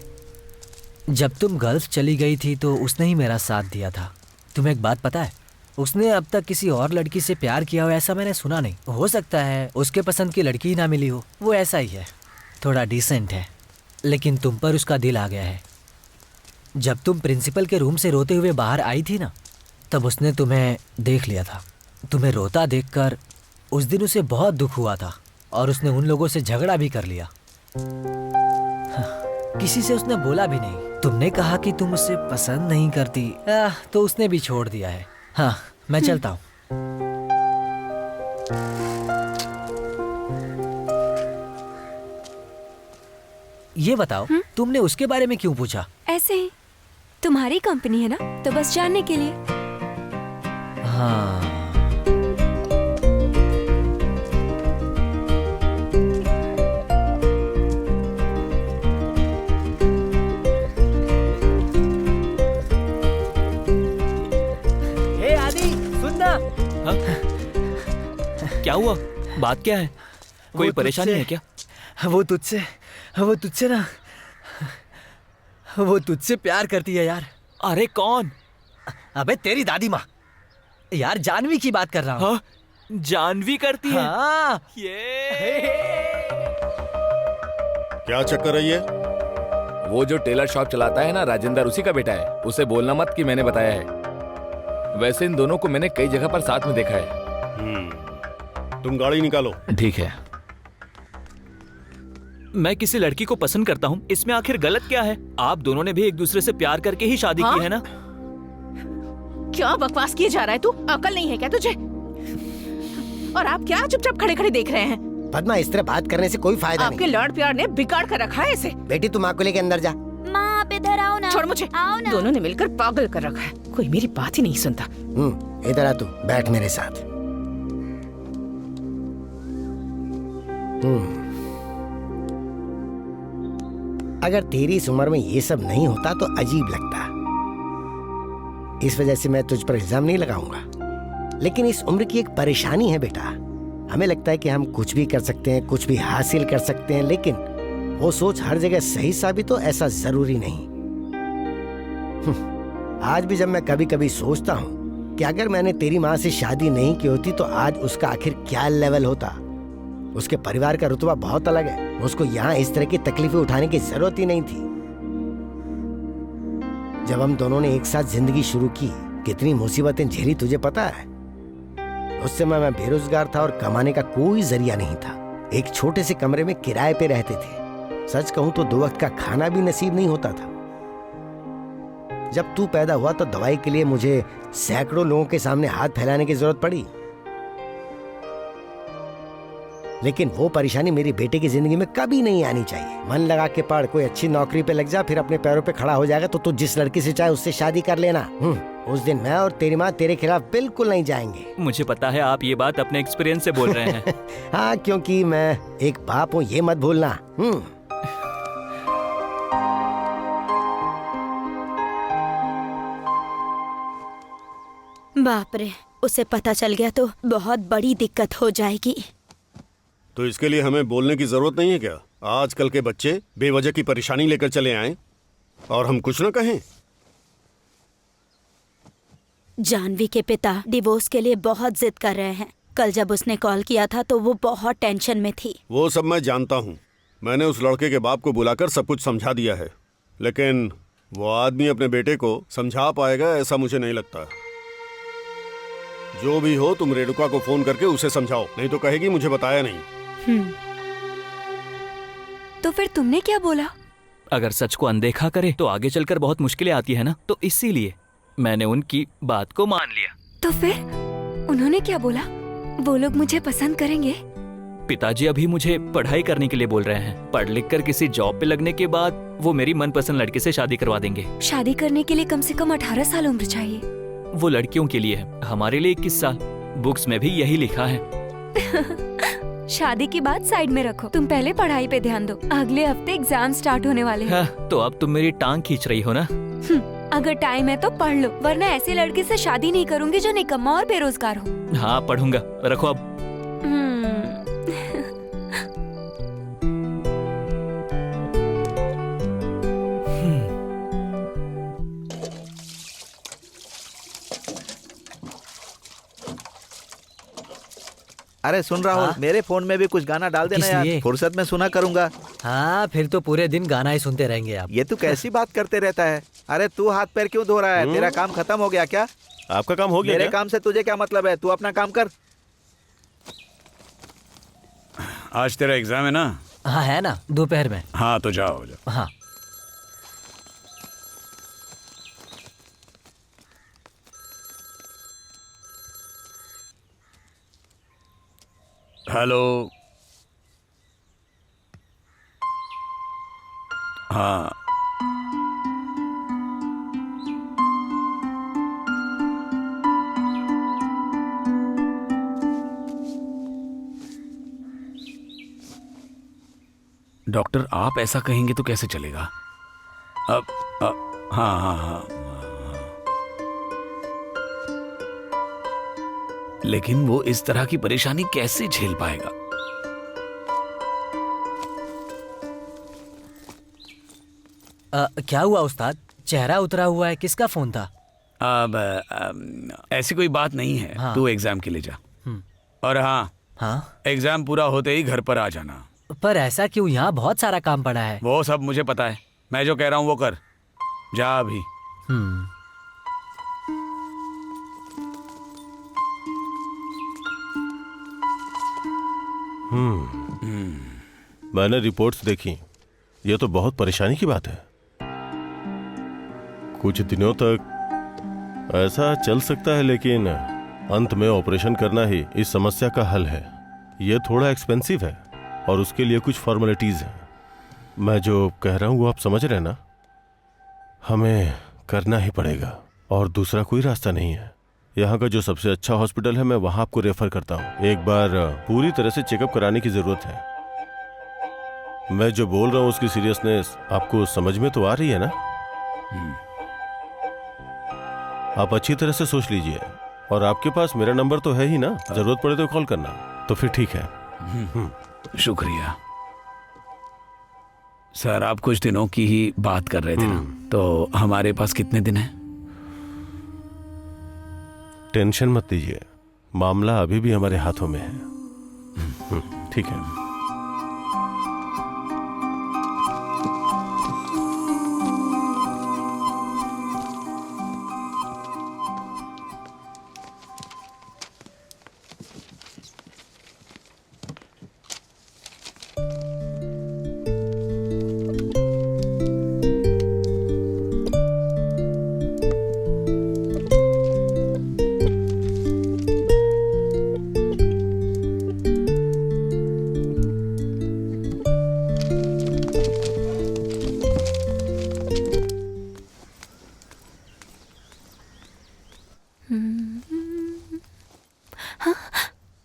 [SPEAKER 2] जब तुम गल्फ चली गई थी तो उसने ही मेरा साथ दिया था। तुम्हें एक बात पता है, उसने अब तक किसी और लड़की से प्यार किया हो ऐसा मैंने सुना नहीं। हो सकता है उसके पसंद की लड़की ही ना मिली हो। वो ऐसा ही है, थोड़ा डिसेंट है, लेकिन तुम पर उसका दिल आ गया है। जब तुम प्रिंसिपल के रूम से रोते हुए बाहर आई थी ना, तब उसने तुम्हें देख लिया था। तुम्हें रोता देखकर उस दिन उसे बहुत दुख हुआ था और उसने उन लोगों से झगड़ा भी कर लिया। किसी से उसने बोला भी नहीं। तुमने कहा कि तुम उसे पसंद नहीं करती, तो उसने भी छोड़ दिया है। हाँ, मैं चलता हूँ। ये बताओ तुमने उसके बारे में क्यों पूछा?
[SPEAKER 10] ऐसे ही, तुम्हारी कंपनी है ना, तो बस जानने के लिए।
[SPEAKER 2] हाँ। हे आदि, सुनना।
[SPEAKER 6] हाँ? क्या हुआ? बात क्या है? कोई परेशानी है क्या?
[SPEAKER 2] वो तुझसे ना, वो तुझसे प्यार करती है यार।
[SPEAKER 6] अरे कौन?
[SPEAKER 2] अबे तेरी दादी माँ यार, जानवी की बात कर रहा हूँ।
[SPEAKER 6] हाँ? जानवी करती है?
[SPEAKER 2] हाँ।
[SPEAKER 11] क्या चक्कर है ये?
[SPEAKER 3] वो जो टेलर शॉप चलाता है ना राजेंद्र, उसी का बेटा है। उसे बोलना मत कि मैंने बताया है। वैसे इन दोनों को मैंने कई जगह पर साथ में देखा है।
[SPEAKER 11] तुम गाड़ी निकालो।
[SPEAKER 3] ठीक है।
[SPEAKER 6] मैं किसी लड़की को पसंद करता हूँ, इसमें आखिर गलत क्या है? आप दोनों ने भी एक दूसरे से प्यार करके ही शादी की है ना?
[SPEAKER 7] क्या बकवास किए जा रहा है तू? अकल नहीं है क्या तुझे? और आप क्या चुपचाप खड़े खड़े देख रहे हैं?
[SPEAKER 9] पद्मा, इस तरह बात करने से कोई फायदा
[SPEAKER 7] आपके
[SPEAKER 9] नहीं।
[SPEAKER 7] लड़ प्यार ने बिगाड़ कर रखा है इसे।
[SPEAKER 9] बेटी तुम माँ को लेके अंदर जा।
[SPEAKER 5] माँ आप इधर आओ ना।
[SPEAKER 7] छोड़ मुझे।
[SPEAKER 5] आओ ना।
[SPEAKER 7] दोनों ने मिलकर पागल कर रखा है। कोई मेरी बात ही नहीं सुनता।
[SPEAKER 9] इधर आ, तू बैठ मेरे साथ। अगर तेरी इस उम्र में ये सब नहीं होता तो अजीब लगता। इस वजह से मैं तुझ पर इल्जाम नहीं लगाऊंगा, लेकिन इस उम्र की एक परेशानी है बेटा। हमें लगता है कि हम कुछ भी कर सकते हैं, कुछ भी हासिल कर सकते हैं, लेकिन वो सोच हर जगह सही साबित हो ऐसा जरूरी नहीं। आज भी जब मैं कभी कभी सोचता हूँ कि अगर मैंने तेरी माँ से शादी नहीं की होती तो आज उसका आखिर क्या लेवल होता। उसके परिवार का रुतबा बहुत अलग है। उसको यहाँ इस तरह की तकलीफें उठाने की जरूरत ही नहीं थी। जब हम दोनों ने एक साथ जिंदगी शुरू की, कितनी मुसीबतें झेली तुझे पता है। उस समय मैं बेरोजगार था और कमाने का कोई जरिया नहीं था। एक छोटे से कमरे में किराए पे रहते थे। सच कहूं तो 2 वक्त का खाना भी नसीब नहीं होता था। जब तू पैदा हुआ तो दवाई के लिए मुझे सैकड़ों लोगों के सामने हाथ फैलाने की जरूरत पड़ी, लेकिन वो परेशानी मेरी बेटे की जिंदगी में कभी नहीं आनी चाहिए। मन लगा के पढ़, कोई अच्छी नौकरी पे लग जा, फिर अपने पैरों पे खड़ा हो जाएगा तो तू जिस लड़की से चाहे उससे शादी कर लेना। उस दिन मैं और तेरी माँ तेरे खिलाफ बिल्कुल नहीं जाएंगे।
[SPEAKER 6] मुझे पता है आप ये बात अपने एक्सपीरियंस से बोल रहे हैं।
[SPEAKER 9] हाँ, क्योंकि मैं एक बाप हूँ, ये मत भूलना।
[SPEAKER 5] बाप रे, उसे पता चल गया तो बहुत बड़ी दिक्कत हो जाएगी।
[SPEAKER 11] तो इसके लिए हमें बोलने की जरूरत नहीं है क्या? आजकल के बच्चे बेवजह की परेशानी लेकर चले आए और हम कुछ न कहें।
[SPEAKER 5] जानवी के पिता डिवोर्स के लिए बहुत जिद कर रहे हैं। कल जब उसने कॉल किया था तो वो बहुत टेंशन में थी।
[SPEAKER 11] वो सब मैं जानता हूँ। मैंने उस लड़के के बाप को बुलाकर सब कुछ समझा दिया है, लेकिन वो आदमी अपने बेटे को समझा पाएगा ऐसा मुझे नहीं लगता। जो भी हो, तुम रेणुका को फोन करके उसे समझाओ, नहीं तो कहेगी मुझे बताया नहीं।
[SPEAKER 10] तो फिर तुमने क्या बोला?
[SPEAKER 6] अगर सच को अनदेखा करे तो आगे चलकर बहुत मुश्किलें आती है ना, तो इसीलिए मैंने उनकी बात को मान लिया।
[SPEAKER 10] तो फिर उन्होंने क्या बोला? वो लोग मुझे पसंद करेंगे?
[SPEAKER 6] पिताजी अभी मुझे पढ़ाई करने के लिए बोल रहे हैं। पढ़ लिख कर किसी जॉब पे लगने के बाद वो मेरी मनपसंद लड़के से शादी करवा देंगे।
[SPEAKER 10] शादी करने के लिए कम से कम 18 साल उम्र चाहिए।
[SPEAKER 6] वो लड़कियों के लिए है, हमारे लिए 21 साल। बुक्स में भी यही लिखा है।
[SPEAKER 10] शादी की बात साइड में रखो, तुम पहले पढ़ाई पे ध्यान दो। अगले हफ्ते एग्जाम स्टार्ट होने वाले हैं।
[SPEAKER 6] हाँ, तो अब तुम मेरी टांग खींच रही हो ना?
[SPEAKER 10] अगर टाइम है तो पढ़ लो, वरना ऐसे लड़के से शादी नहीं करूंगी जो निकम्मा और बेरोजगार हो।
[SPEAKER 6] हाँ, पढ़ूंगा। रखो अब।
[SPEAKER 4] अरे सुन रहा हूँ, मेरे फोन में भी कुछ गाना डाल देना यार, फुर्सत में सुना करूंगा।
[SPEAKER 2] हाँ, फिर तो पूरे दिन गाना ही सुनते रहेंगे आप।
[SPEAKER 4] ये तू कैसी बात करते रहता है? अरे तू हाथ पैर क्यों धो रहा है? तेरा काम खत्म हो गया क्या?
[SPEAKER 1] आपका काम हो गया?
[SPEAKER 4] मेरे काम से तुझे क्या मतलब है? तू अपना काम कर।
[SPEAKER 8] आज तेरा एग्जाम है ना?
[SPEAKER 2] हाँ है ना, दोपहर में।
[SPEAKER 8] हाँ तो जाओ जाओ।
[SPEAKER 2] हाँ।
[SPEAKER 8] हेलो। हाँ, डॉक्टर आप ऐसा कहेंगे तो कैसे चलेगा? अब हाँ हाँ हाँ, लेकिन वो इस तरह की परेशानी कैसे झेल पाएगा?
[SPEAKER 2] क्या हुआ उस्ताद? चेहरा उतरा हुआ है, किसका फोन था?
[SPEAKER 8] ऐसी कोई बात नहीं है।
[SPEAKER 2] हाँ।
[SPEAKER 8] तू एग्जाम के लिए जा। और हाँ,
[SPEAKER 2] हाँ,
[SPEAKER 8] एग्जाम पूरा होते ही घर पर आ जाना।
[SPEAKER 2] पर ऐसा क्यों? यहाँ बहुत सारा काम पड़ा है।
[SPEAKER 8] वो सब मुझे पता है, मैं जो कह रहा हूँ वो कर। जा अभी।
[SPEAKER 1] मैंने रिपोर्ट्स देखी, ये तो बहुत परेशानी की बात है। कुछ दिनों तक ऐसा चल सकता है, लेकिन अंत में ऑपरेशन करना ही इस समस्या का हल है। ये थोड़ा एक्सपेंसिव है और उसके लिए कुछ फॉर्मेलिटीज हैं। मैं जो कह रहा हूँ वो आप समझ रहे हैं ना? हमें करना ही पड़ेगा और दूसरा कोई रास्ता नहीं है। यहाँ का जो सबसे अच्छा हॉस्पिटल है, मैं वहाँ आपको रेफर करता हूँ। एक बार पूरी तरह से चेकअप कराने की जरूरत है। मैं जो बोल रहा हूँ उसकी सीरियसनेस आपको समझ में तो आ रही है ना? आप अच्छी तरह से सोच लीजिए। और आपके पास मेरा नंबर तो है ही ना, जरूरत पड़े तो कॉल करना। तो फिर ठीक है।
[SPEAKER 8] शुक्रिया सर। आप कुछ दिनों की ही बात कर रहे थे ना, तो हमारे पास कितने दिन हैं?
[SPEAKER 1] टेंशन मत लीजिए, मामला अभी भी हमारे हाथों में है। ठीक है।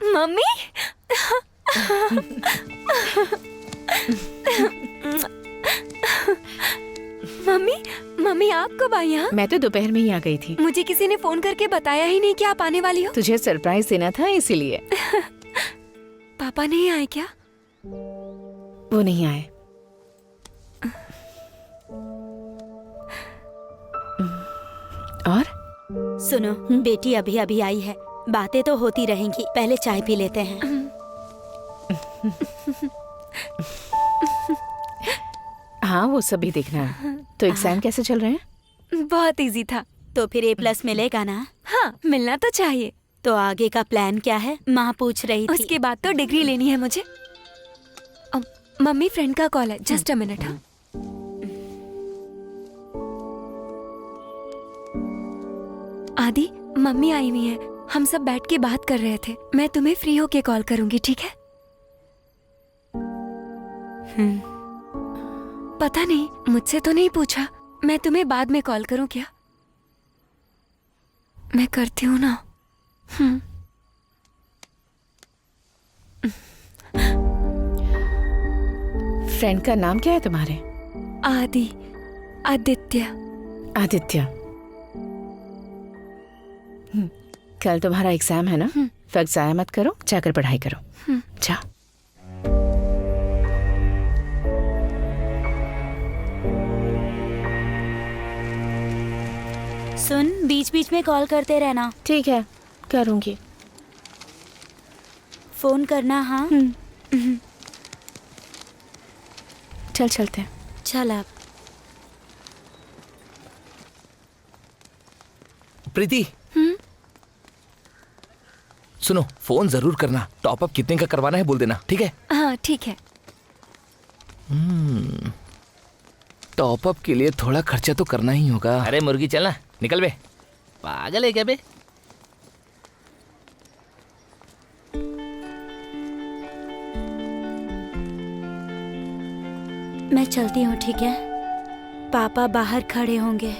[SPEAKER 10] मम्मी मम्मी मम्मी आप कब आई यहाँ?
[SPEAKER 7] मैं तो दोपहर में ही आ गई थी।
[SPEAKER 10] मुझे किसी ने फोन करके बताया ही नहीं कि आप आने वाली हो।
[SPEAKER 7] तुझे सरप्राइज देना था इसीलिए।
[SPEAKER 10] पापा नहीं आए क्या?
[SPEAKER 7] वो नहीं आए। और
[SPEAKER 5] सुनो, बेटी अभी अभी आई है, बातें तो होती रहेंगी, पहले चाय पी लेते हैं।
[SPEAKER 7] हाँ, वो सभी देखना है। तो एग्जाम कैसे चल रहे हैं?
[SPEAKER 10] बहुत इजी था।
[SPEAKER 5] तो फिर A+ मिलेगा ना?
[SPEAKER 10] हाँ, मिलना तो चाहिए।
[SPEAKER 5] तो आगे का प्लान क्या है? माँ पूछ रही थी।
[SPEAKER 10] उसके बाद तो डिग्री लेनी है मुझे। मम्मी, फ्रेंड का कॉल है, जस्ट अ मिनट। हाँ, आदि, मम्मी आई हुई है, हम सब बैठ के बात कर रहे थे। मैं तुम्हें फ्री होके कॉल करूंगी, ठीक है? पता नहीं, मुझसे तो नहीं पूछा। मैं तुम्हें बाद में कॉल करूं क्या? मैं करती हूँ ना।
[SPEAKER 7] फ्रेंड का नाम क्या है तुम्हारे?
[SPEAKER 10] आदि, आदित्य।
[SPEAKER 7] आदित्य। कल तुम्हारा एग्जाम है ना? वक्त जाया मत करो, जाकर पढ़ाई करो। जा।
[SPEAKER 5] सुन, बीच बीच में कॉल करते रहना।
[SPEAKER 7] ठीक है, करूंगी।
[SPEAKER 5] फोन करना। हाँ।
[SPEAKER 7] चल चलते हैं।
[SPEAKER 5] चल अब।
[SPEAKER 3] प्रीति, सुनो, फोन जरूर करना। टॉपअप कितने का करवाना है बोल देना, ठीक है?
[SPEAKER 10] हाँ, ठीक है।
[SPEAKER 3] टॉपअप के लिए थोड़ा खर्चा तो करना ही होगा।
[SPEAKER 6] अरे मुर्गी, चलना, निकल बे। पागल है क्या बे?
[SPEAKER 5] मैं चलती हूँ, ठीक है? पापा बाहर खड़े होंगे।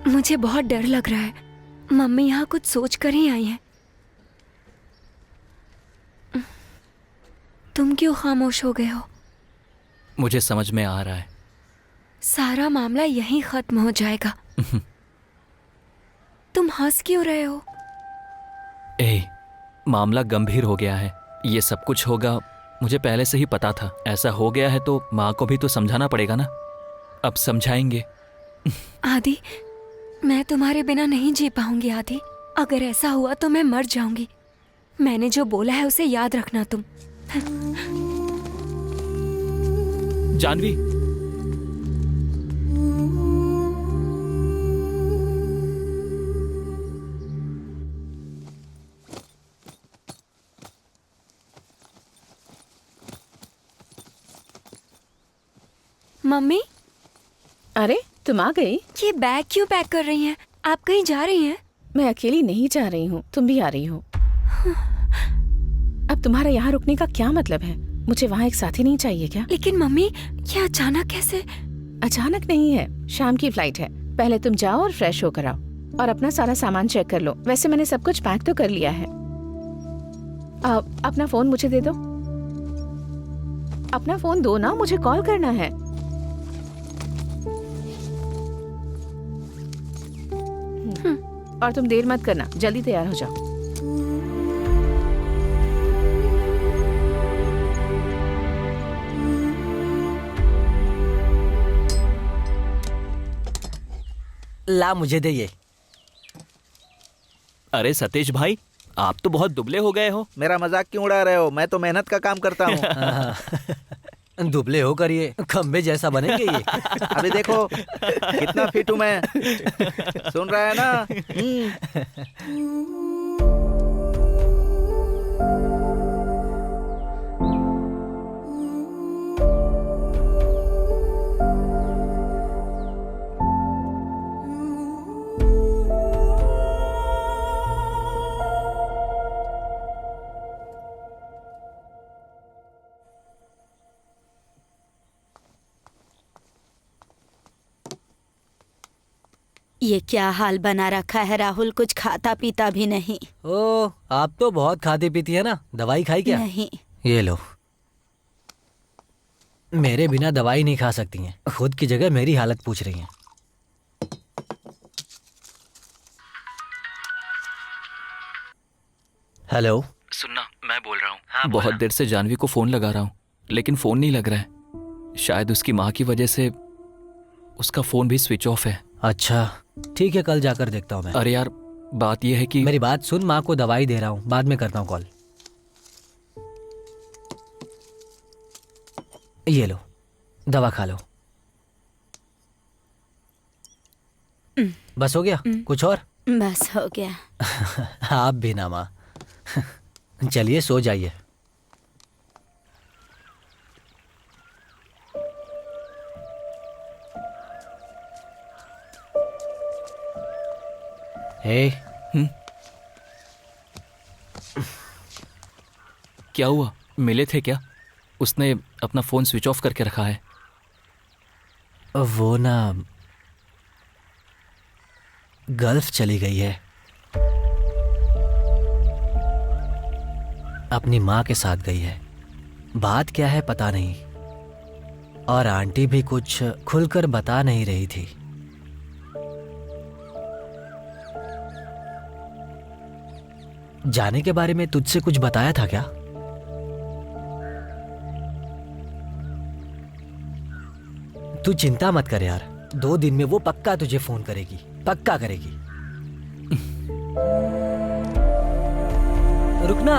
[SPEAKER 10] मुझे बहुत डर लग रहा है। मम्मी यहाँ कुछ सोच कर ही आई है। तुम क्यों खामोश हो गए हो?
[SPEAKER 6] मुझे समझ में आ रहा है।
[SPEAKER 10] सारा मामला यहीं खत्म हो जाएगा। तुम हंस क्यों रहे हो?
[SPEAKER 6] मामला गंभीर हो गया है। ये सब कुछ होगा मुझे पहले से ही पता था। ऐसा हो गया है तो माँ को भी तो समझाना पड़ेगा ना। अब समझाएंगे।
[SPEAKER 10] आदि, मैं तुम्हारे बिना नहीं जी पाऊंगी आदि। अगर ऐसा हुआ तो मैं मर जाऊंगी। मैंने जो बोला है उसे याद रखना तुम।
[SPEAKER 6] जानवी,
[SPEAKER 10] मम्मी,
[SPEAKER 7] अरे तुम आ गई?
[SPEAKER 10] ये बैग क्यों पैक कर रही हैं? आप कहीं जा रही हैं?
[SPEAKER 7] मैं अकेली नहीं जा रही हूँ, तुम भी आ रही हो। अब तुम्हारा यहाँ रुकने का क्या मतलब है? मुझे वहाँ एक साथी नहीं चाहिए क्या?
[SPEAKER 10] लेकिन मम्मी, ये अचानक कैसे?
[SPEAKER 7] अचानक नहीं है, शाम की फ्लाइट है। पहले तुम जाओ और फ्रेश होकर आओ और अपना सारा सामान चेक कर लो। वैसे मैंने सब कुछ पैक तो कर लिया है। अपना फोन मुझे दे दो। अपना फोन दो ना, मुझे कॉल करना है। और तुम देर मत करना, जल्दी तैयार हो जाओ।
[SPEAKER 2] ला मुझे दे ये।
[SPEAKER 6] अरे सतीश भाई, आप तो बहुत दुबले हो गए हो।
[SPEAKER 4] मेरा मजाक क्यों उड़ा रहे हो? मैं तो मेहनत का काम करता हूँ।
[SPEAKER 2] दुबले होकर ये खंबे जैसा बनेंगे ये।
[SPEAKER 4] अभी देखो कितना फिट हूँ मैं। सुन रहा है ना?
[SPEAKER 5] ये क्या हाल बना रखा है राहुल, कुछ खाता पीता भी नहीं।
[SPEAKER 2] ओ, आप तो बहुत खाती पीती है ना। दवाई खाई क्या?
[SPEAKER 5] नहीं।
[SPEAKER 2] ये लो। मेरे बिना दवाई नहीं खा सकती हैं। खुद की जगह मेरी हालत पूछ रही हैं। हेलो,
[SPEAKER 6] सुनना, मैं बोल रहा हूँ। हाँ, बहुत देर से जानवी को फोन लगा रहा हूँ लेकिन फोन नहीं लग रहा है। शायद उसकी माँ की वजह से उसका फोन भी स्विच ऑफ है।
[SPEAKER 2] अच्छा ठीक है, कल जाकर देखता हूँ मैं।
[SPEAKER 6] अरे यार, बात यह है कि
[SPEAKER 2] मेरी बात सुन, माँ को दवाई दे रहा हूँ, बाद में करता हूँ कॉल। ये लो, दवा खा लो। बस हो गया? कुछ और?
[SPEAKER 5] बस हो गया।
[SPEAKER 2] आप भी ना माँ। चलिए सो जाइए।
[SPEAKER 6] क्या हुआ? मिले थे क्या? उसने अपना फोन स्विच ऑफ करके रखा है।
[SPEAKER 2] वो ना गल्फ चली गई है, अपनी माँ के साथ गई है। बात क्या है पता नहीं, और आंटी भी कुछ खुलकर बता नहीं रही थी। जाने के बारे में तुझसे कुछ बताया था क्या? तू चिंता मत कर यार, 2 दिन में वो पक्का तुझे फोन करेगी, पक्का करेगी। रुकना।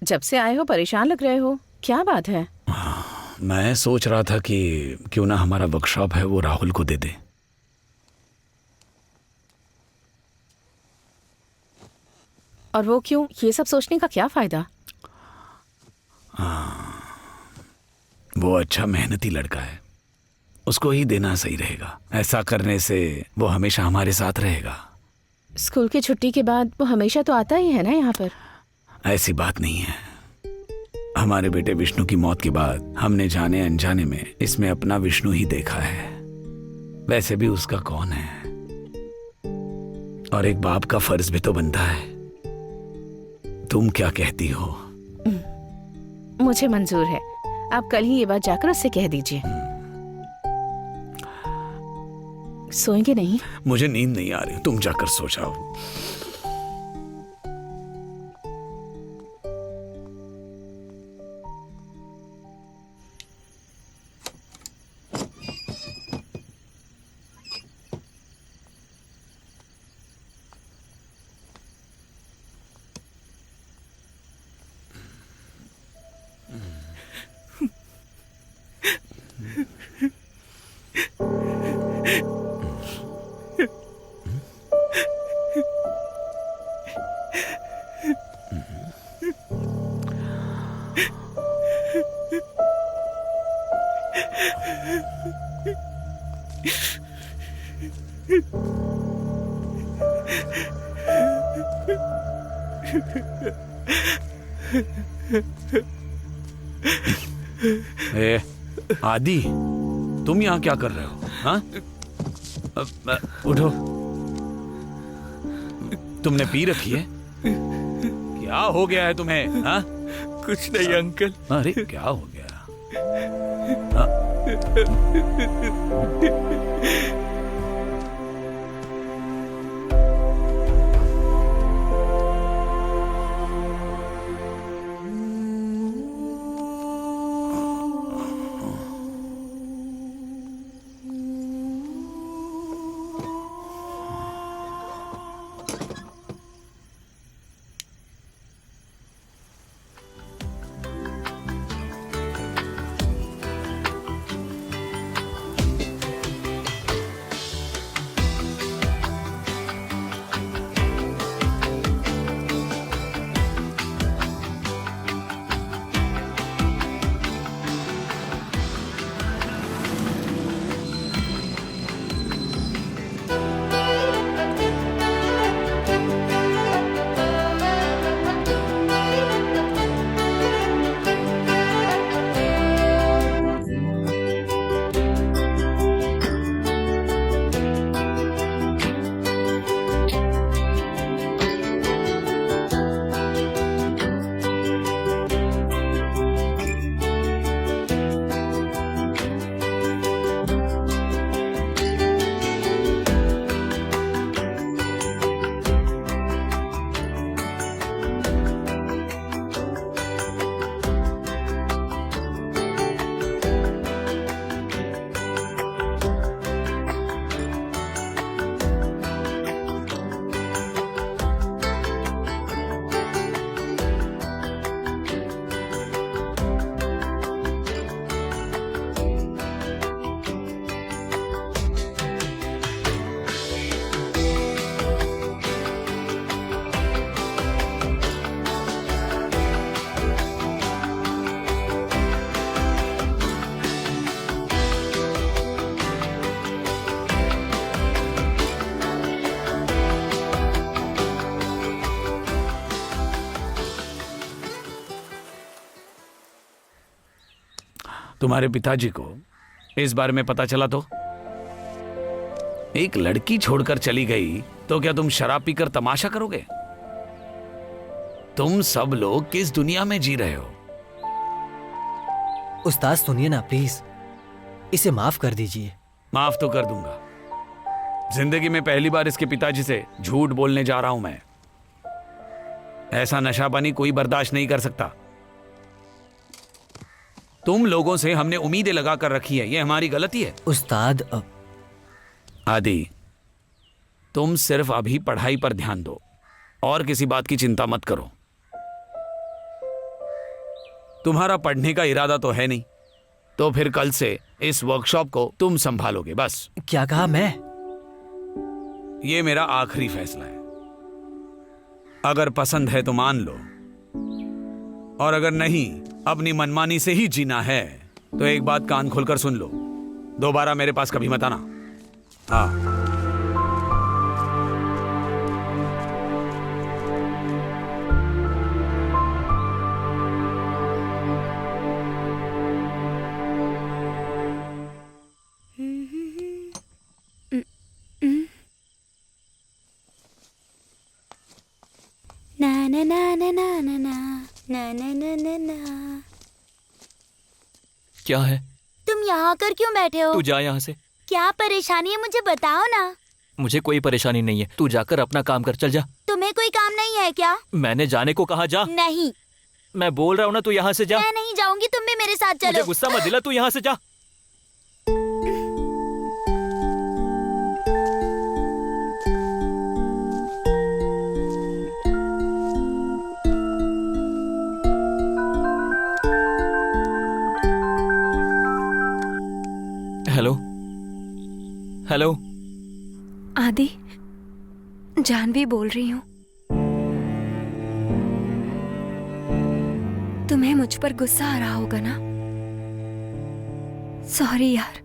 [SPEAKER 7] जब से आए हो परेशान लग रहे हो, क्या बात है?
[SPEAKER 8] मैं सोच रहा था कि क्यों ना हमारा वर्कशॉप है वो राहुल को दे दे।
[SPEAKER 7] और वो क्यों? ये सब सोचने का क्या फायदा?
[SPEAKER 8] वो अच्छा मेहनती लड़का है, उसको ही देना सही रहेगा। ऐसा करने से वो हमेशा हमारे साथ रहेगा।
[SPEAKER 7] स्कूल की छुट्टी के बाद वो हमेशा तो आता ही है ना यहाँ पर।
[SPEAKER 8] ऐसी बात नहीं है। हमारे बेटे विष्णु की मौत के बाद हमने जाने अनजाने में इसमें अपना विष्णु ही देखा है। वैसे भी उसका कौन है, और एक बाप का फर्ज भी तो बनता है। तुम क्या कहती हो?
[SPEAKER 7] मुझे मंजूर है। आप कल ही ये बात जाकर उससे कह दीजिए। सोएंगे नहीं?
[SPEAKER 8] मुझे नींद नहीं आ रही, तुम जाकर सो जाओ। ए, आदि, तुम यहाँ क्या कर रहे हो? हाँ? उठो। तुमने पी रखी है? क्या हो गया है तुम्हें? हाँ?
[SPEAKER 6] कुछ नहीं अंकल।
[SPEAKER 8] अरे क्या हो गया? तुम्हारे पिताजी को इस बारे में पता चला तो? एक लड़की छोड़कर चली गई तो क्या तुम शराब पीकर तमाशा करोगे? तुम सब लोग किस दुनिया में जी रहे हो?
[SPEAKER 2] उस्ताद सुनिए ना प्लीज, इसे माफ कर दीजिए।
[SPEAKER 8] माफ तो कर दूंगा। जिंदगी में पहली बार इसके पिताजी से झूठ बोलने जा रहा हूं मैं। ऐसा नशापानी कोई बर्दाश्त नहीं कर सकता। तुम लोगों से हमने उम्मीदें लगा कर रखी है, ये हमारी गलती है।
[SPEAKER 2] उस्ताद
[SPEAKER 8] आदि, तुम सिर्फ अभी पढ़ाई पर ध्यान दो और किसी बात की चिंता मत करो। तुम्हारा पढ़ने का इरादा तो है नहीं, तो फिर कल से इस वर्कशॉप को तुम संभालोगे बस।
[SPEAKER 2] क्या कहा मैं?
[SPEAKER 8] ये मेरा आखिरी फैसला है। अगर पसंद है तो मान लो, और अगर नहीं, अपनी मनमानी से ही जीना है तो एक बात कान खोलकर सुन लो, दोबारा मेरे पास कभी मत आना। हाँ।
[SPEAKER 5] ना ना ना ना ना ना ना ना ना ना ना।
[SPEAKER 6] क्या है?
[SPEAKER 5] तुम यहाँ कर क्यों बैठे हो?
[SPEAKER 6] तू जा यहाँ से।
[SPEAKER 5] क्या परेशानी है मुझे बताओ ना।
[SPEAKER 6] मुझे कोई परेशानी नहीं है, तू जाकर अपना काम कर, चल जा।
[SPEAKER 5] तुम्हें कोई काम नहीं है क्या?
[SPEAKER 6] मैंने जाने को कहा, जा।
[SPEAKER 5] नहीं,
[SPEAKER 6] मैं बोल रहा हूँ ना, तू यहाँ से जा।
[SPEAKER 5] मैं नहीं जाऊंगी, तुम भी मेरे साथ चलो।
[SPEAKER 6] मुझे गुस्सा मत दिला, तू यहाँ से जा। Hello hello.
[SPEAKER 10] आदि, जानवी बोल रही हूँ। तुम्हें मुझ पर गुस्सा आ रहा होगा ना? सॉरी यार,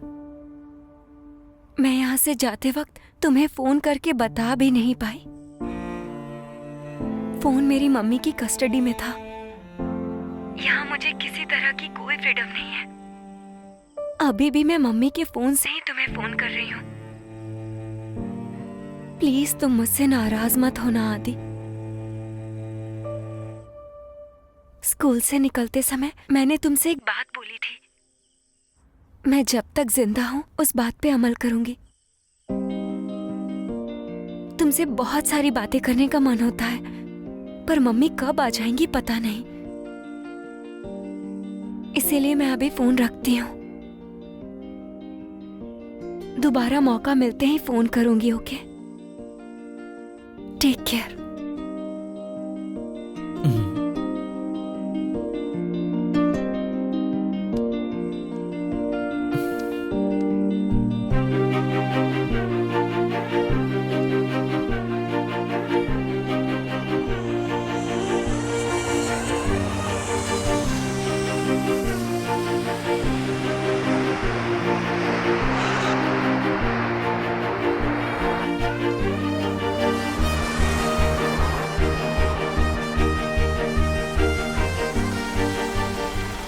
[SPEAKER 10] मैं यहाँ से जाते वक्त तुम्हें फोन करके बता भी नहीं पाई। फोन मेरी मम्मी की कस्टडी में था। यहाँ मुझे किसी तरह की कोई फ्रीडम नहीं है। अभी भी मैं मम्मी के फोन से ही तुम्हें फोन कर रही हूँ। प्लीज तुम मुझसे नाराज मत होना आदि। स्कूल से निकलते समय मैंने तुमसे एक बात बोली थी। मैं जब तक जिंदा हूँ उस बात पे अमल करूंगी। तुमसे बहुत सारी बातें करने का मन होता है, पर मम्मी कब आ जाएंगी पता नहीं। इसीलिए मैं अभी फोन रखती हूँ। दोबारा मौका मिलते ही फोन करूंगी, ओके? Take care.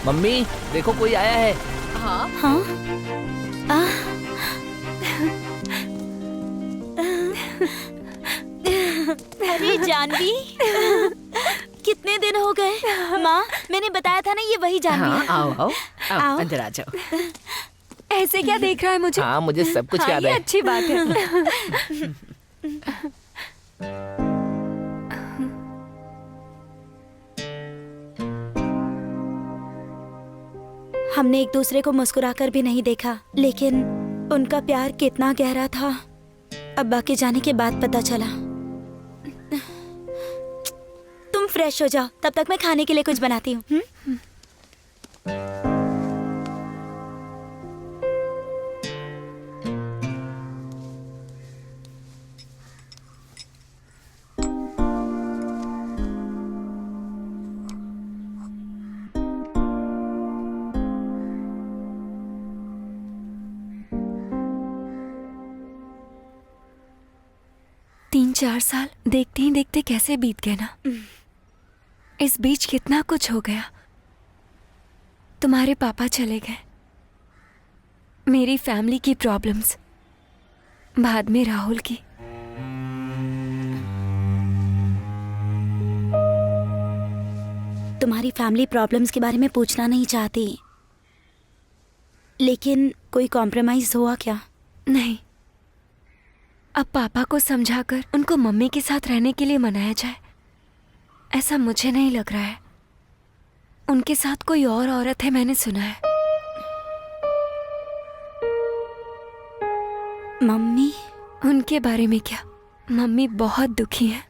[SPEAKER 3] मम्मी देखो, कोई आया है।
[SPEAKER 7] हाँ
[SPEAKER 5] हाँ? अरे जानवी, कितने दिन हो गए? माँ, मैंने बताया था ना ये वही जानवी
[SPEAKER 7] हाँ,
[SPEAKER 5] है।
[SPEAKER 7] आओ आओ आओ,
[SPEAKER 5] आओ।
[SPEAKER 7] अंदर आ जाओ।
[SPEAKER 10] ऐसे क्या देख रहा है मुझे?
[SPEAKER 3] हाँ, मुझे सब कुछ
[SPEAKER 10] हाँ,
[SPEAKER 3] याद
[SPEAKER 10] ये
[SPEAKER 3] है।
[SPEAKER 10] अच्छी बात है।
[SPEAKER 5] हमने एक दूसरे को मुस्कुराकर भी नहीं देखा, लेकिन उनका प्यार कितना गहरा था अब्बा के जाने के बाद पता चला। तुम फ्रेश हो जाओ, तब तक मैं खाने के लिए कुछ बनाती हूँ।
[SPEAKER 10] 3-4 साल देखते ही देखते कैसे बीत गए ना। इस बीच कितना कुछ हो गया। तुम्हारे पापा चले गए, मेरी फैमिली की प्रॉब्लम्स, बाद में राहुल की।
[SPEAKER 5] तुम्हारी फैमिली प्रॉब्लम्स के बारे में पूछना नहीं चाहती, लेकिन कोई कॉम्प्रोमाइज हुआ क्या?
[SPEAKER 10] नहीं, अब पापा को समझाकर उनको मम्मी के साथ रहने के लिए मनाया जाए, ऐसा मुझे नहीं लग रहा है। उनके साथ कोई और औरत है, मैंने सुना है।
[SPEAKER 5] मम्मी?
[SPEAKER 10] उनके बारे में क्या, मम्मी बहुत दुखी है।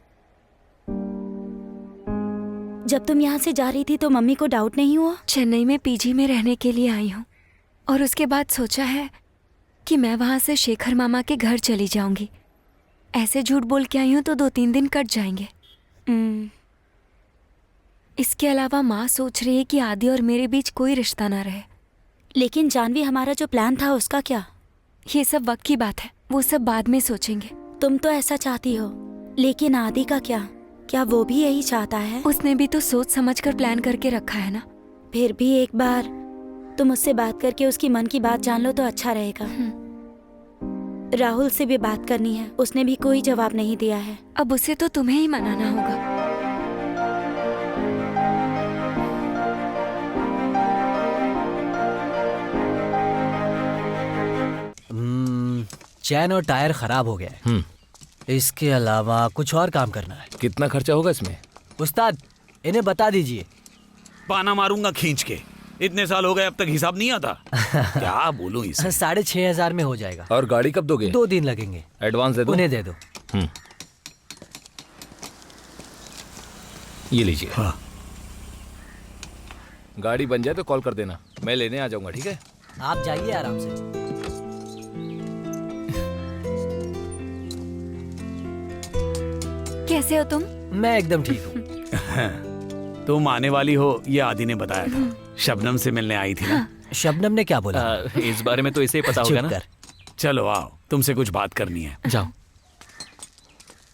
[SPEAKER 5] जब तुम यहाँ से जा रही थी तो मम्मी को डाउट नहीं हुआ?
[SPEAKER 10] चेन्नई में पीजी में रहने के लिए आई हूँ, और उसके बाद सोचा है कि मैं वहाँ से शेखर मामा के घर चली जाऊंगी। ऐसे झूठ बोल के आई हूँ तो 2-3 दिन कट जाएंगे। इसके अलावा माँ सोच रही है कि आदि और मेरे बीच कोई रिश्ता ना रहे।
[SPEAKER 5] लेकिन जानवी, हमारा जो प्लान था उसका क्या?
[SPEAKER 10] ये सब वक्त की बात है, वो सब बाद में सोचेंगे।
[SPEAKER 5] तुम तो ऐसा चाहती हो, लेकिन आदि का क्या वो भी यही चाहता है?
[SPEAKER 10] उसने भी तो सोच समझ कर प्लान करके रखा है ना।
[SPEAKER 5] फिर भी एक बार तुम उससे बात करके उसकी मन की बात जान लो तो अच्छा रहेगा। राहुल से भी बात करनी है, उसने भी कोई जवाब नहीं दिया है।
[SPEAKER 10] अब उसे तो तुम्हें ही मनाना होगा।
[SPEAKER 2] चैन और टायर खराब हो गया है। इसके अलावा कुछ और काम करना है।
[SPEAKER 3] कितना खर्चा होगा इसमें?
[SPEAKER 2] उस्ताद, इन्हें बता दीजिए।
[SPEAKER 8] पाना मारूंगा खींच के। इतने साल हो गए अब तक हिसाब नहीं आता। क्या बोलूं इसे?
[SPEAKER 2] 6,500 में हो जाएगा।
[SPEAKER 3] और गाड़ी कब दोगे?
[SPEAKER 2] 2 दिन लगेंगे।
[SPEAKER 3] एडवांस दे दो।
[SPEAKER 2] उन्हें दे दो।
[SPEAKER 3] ये लीजिए। हाँ। गाड़ी बन जाए तो कॉल कर देना, मैं लेने आ जाऊंगा। ठीक है,
[SPEAKER 2] आप जाइए आराम से।
[SPEAKER 10] कैसे हो तुम?
[SPEAKER 2] मैं एकदम ठीक हूँ।
[SPEAKER 8] तुम आने वाली हो ये आदि ने बताया था। शबनम से मिलने आई थी ना?
[SPEAKER 2] शबनम ने क्या बोला?
[SPEAKER 6] इस बारे में तो इसे ही पता होगा ना।
[SPEAKER 8] चलो आओ, तुमसे कुछ बात करनी है।
[SPEAKER 6] जाओ।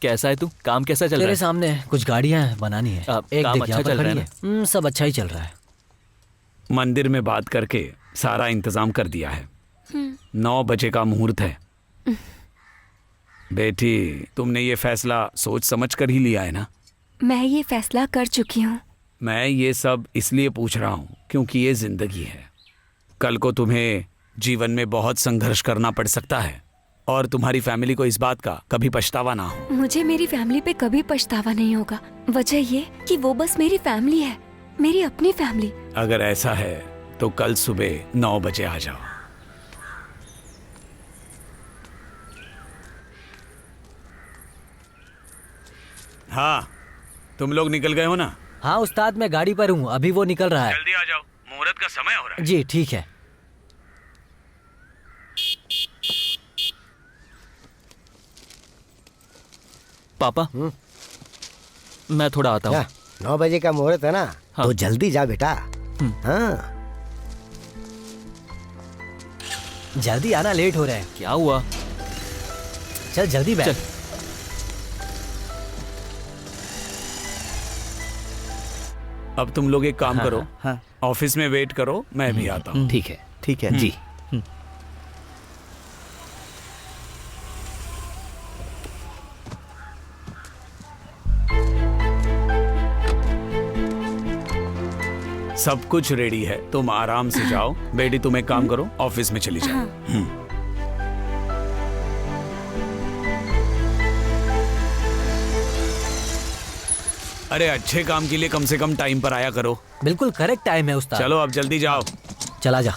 [SPEAKER 6] कैसा है तू? काम कैसा चल रहा है?
[SPEAKER 2] तेरे सामने कुछ गाड़ियां बनानी है। एक
[SPEAKER 6] काम
[SPEAKER 2] देख,
[SPEAKER 6] अच्छा
[SPEAKER 2] यहाँ पर
[SPEAKER 6] चल रहा है
[SPEAKER 2] खड़ी है। सब अच्छा ही चल रहा है।
[SPEAKER 8] मंदिर में बात करके सारा इंतजाम कर दिया है। 9 बजे का मुहूर्त है। बेटी, तुमने ये फैसला सोच समझ कर ही लिया है ना?
[SPEAKER 10] मैं ये फैसला कर चुकी हूँ।
[SPEAKER 8] मैं ये सब इसलिए पूछ रहा हूँ क्योंकि ये जिंदगी है। कल को तुम्हें जीवन में बहुत संघर्ष करना पड़ सकता है और तुम्हारी फैमिली को इस बात का कभी पछतावा ना हो।
[SPEAKER 10] मुझे मेरी फैमिली पे कभी पछतावा नहीं होगा। वजह ये कि वो बस मेरी फैमिली है, मेरी अपनी फैमिली।
[SPEAKER 8] अगर ऐसा है तो कल सुबह 9 बजे आ जाओ। हाँ, तुम लोग निकल गए हो ना?
[SPEAKER 2] हाँ उस्ताद, मैं गाड़ी पर हूँ, अभी वो निकल रहा है।
[SPEAKER 8] जल्दी आ जाओ, मुहूर्त का समय हो रहा है।
[SPEAKER 2] जी ठीक है।
[SPEAKER 6] पापा, मैं थोड़ा आता हूँ।
[SPEAKER 9] 9 बजे का मुहूर्त है ना?
[SPEAKER 6] हाँ।
[SPEAKER 9] तो जल्दी जा बेटा। हाँ,
[SPEAKER 2] जल्दी आना, लेट हो रहा है।
[SPEAKER 6] क्या हुआ?
[SPEAKER 2] चल जल्दी बैठ।
[SPEAKER 8] अब तुम लोग एक काम करो, ऑफिस में वेट करो, मैं भी आता हूँ।
[SPEAKER 6] ठीक है।
[SPEAKER 4] ठीक है
[SPEAKER 6] जी।
[SPEAKER 8] सब कुछ रेडी है, तुम आराम से जाओ। बेटी तुम एक काम करो, ऑफिस में चली जाओ। अरे अच्छे काम के लिए कम से कम टाइम पर आया करो।
[SPEAKER 2] बिल्कुल करेक्ट टाइम है उस्ताद।
[SPEAKER 8] चलो अब जल्दी जाओ।
[SPEAKER 2] चला जा।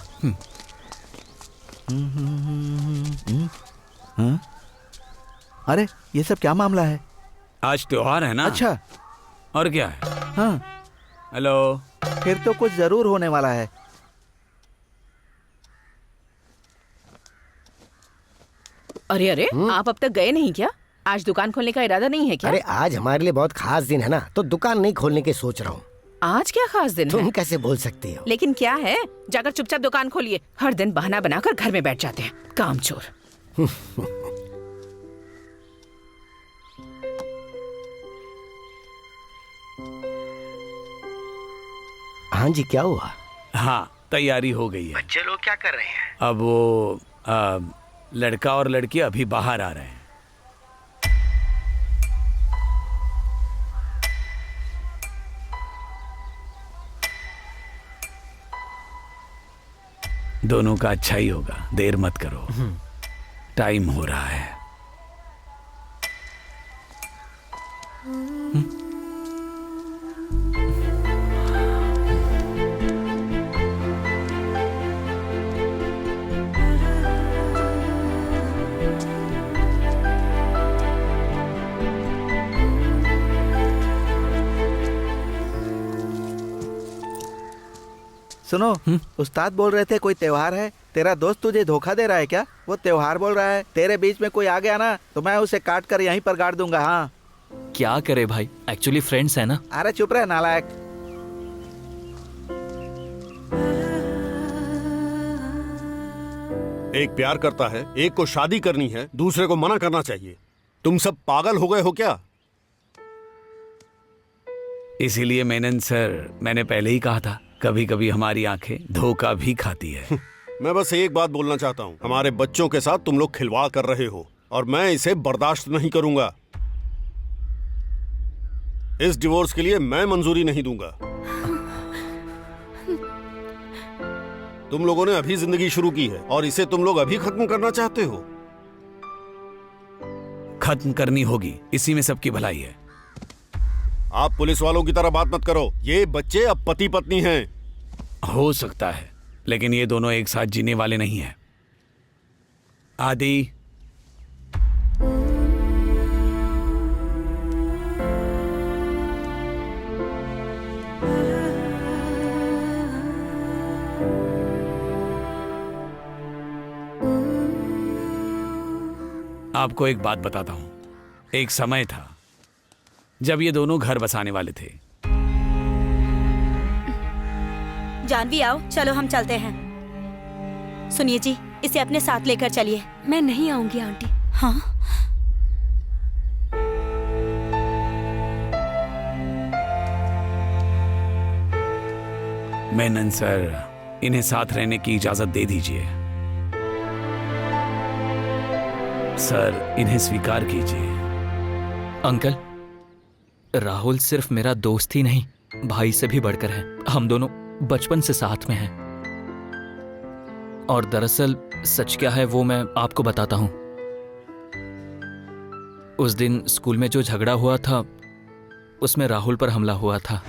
[SPEAKER 4] अरे ये सब क्या मामला है?
[SPEAKER 8] आज त्योहार है ना?
[SPEAKER 4] अच्छा।
[SPEAKER 8] और क्या है?
[SPEAKER 4] हाँ,
[SPEAKER 8] हेलो।
[SPEAKER 4] फिर तो कुछ जरूर होने वाला है।
[SPEAKER 7] अरे अरे, आप अब तक गए नहीं क्या? आज दुकान खोलने का इरादा नहीं है क्या?
[SPEAKER 9] अरे आज हमारे लिए बहुत खास दिन है ना, तो दुकान नहीं खोलने की सोच रहा हूँ।
[SPEAKER 7] आज क्या खास दिन
[SPEAKER 9] तुम
[SPEAKER 7] है?
[SPEAKER 9] कैसे बोल सकती हो?
[SPEAKER 7] लेकिन क्या है, जाकर चुपचाप दुकान खोलिए। हर दिन बहाना बनाकर घर में बैठ जाते हैं, कामचोर।
[SPEAKER 9] हाँ जी, क्या हुआ?
[SPEAKER 8] हाँ, तैयारी हो गई है।
[SPEAKER 9] बच्चे लोग क्या कर रहे हैं?
[SPEAKER 8] अब वो लड़का और लड़की अभी बाहर आ रहे हैं। दोनों का अच्छा ही होगा, देर मत करो, टाइम हो रहा है।
[SPEAKER 4] सुनो, उस्ताद बोल रहे थे कोई त्योहार है। तेरा दोस्त तुझे धोखा दे रहा है क्या? वो त्योहार बोल रहा है, तेरे बीच में कोई आ गया ना तो मैं उसे काट कर यहीं पर गाड़ दूंगा। हाँ
[SPEAKER 6] क्या करे भाई, एक्चुअली फ्रेंड्स है ना।
[SPEAKER 4] अरे चुप रहे नालायक।
[SPEAKER 11] एक प्यार करता है, एक को शादी करनी है, दूसरे को मना करना चाहिए। तुम सब पागल हो गए हो क्या?
[SPEAKER 8] इसीलिए मेनन सर, मैंने पहले ही कहा था, कभी कभी हमारी आंखें धोखा भी खाती है।
[SPEAKER 11] मैं बस एक बात बोलना चाहता हूँ, हमारे बच्चों के साथ तुम लोग खिलवाड़ कर रहे हो और मैं इसे बर्दाश्त नहीं करूंगा। इस डिवोर्स के लिए मैं मंजूरी नहीं दूंगा। तुम लोगों ने अभी जिंदगी शुरू की है और इसे तुम लोग अभी खत्म करना चाहते हो।
[SPEAKER 8] खत्म करनी होगी, इसी में सबकी भलाई है।
[SPEAKER 11] आप पुलिस वालों की तरह बात मत करो। ये बच्चे अब पति पत्नी हैं।
[SPEAKER 8] हो सकता है, लेकिन ये दोनों एक साथ जीने वाले नहीं हैं। आदि, आपको एक बात बताता हूं। एक समय था जब ये दोनों घर बसाने वाले थे।
[SPEAKER 5] जानवी आओ, चलो हम चलते हैं। सुनिए जी, इसे अपने साथ लेकर चलिए।
[SPEAKER 10] मैं नहीं आऊंगी आंटी।
[SPEAKER 5] हाँ,
[SPEAKER 8] मेनन सर, इन्हें साथ रहने की इजाजत दे दीजिए। सर, इन्हें स्वीकार कीजिए।
[SPEAKER 6] अंकल, राहुल सिर्फ मेरा दोस्त ही नहीं, भाई से भी बढ़कर है। हम दोनों बचपन से साथ में हैं। और दरअसल सच क्या है वो मैं आपको बताता हूं। उस दिन स्कूल में जो झगड़ा हुआ था उसमें राहुल पर हमला हुआ था।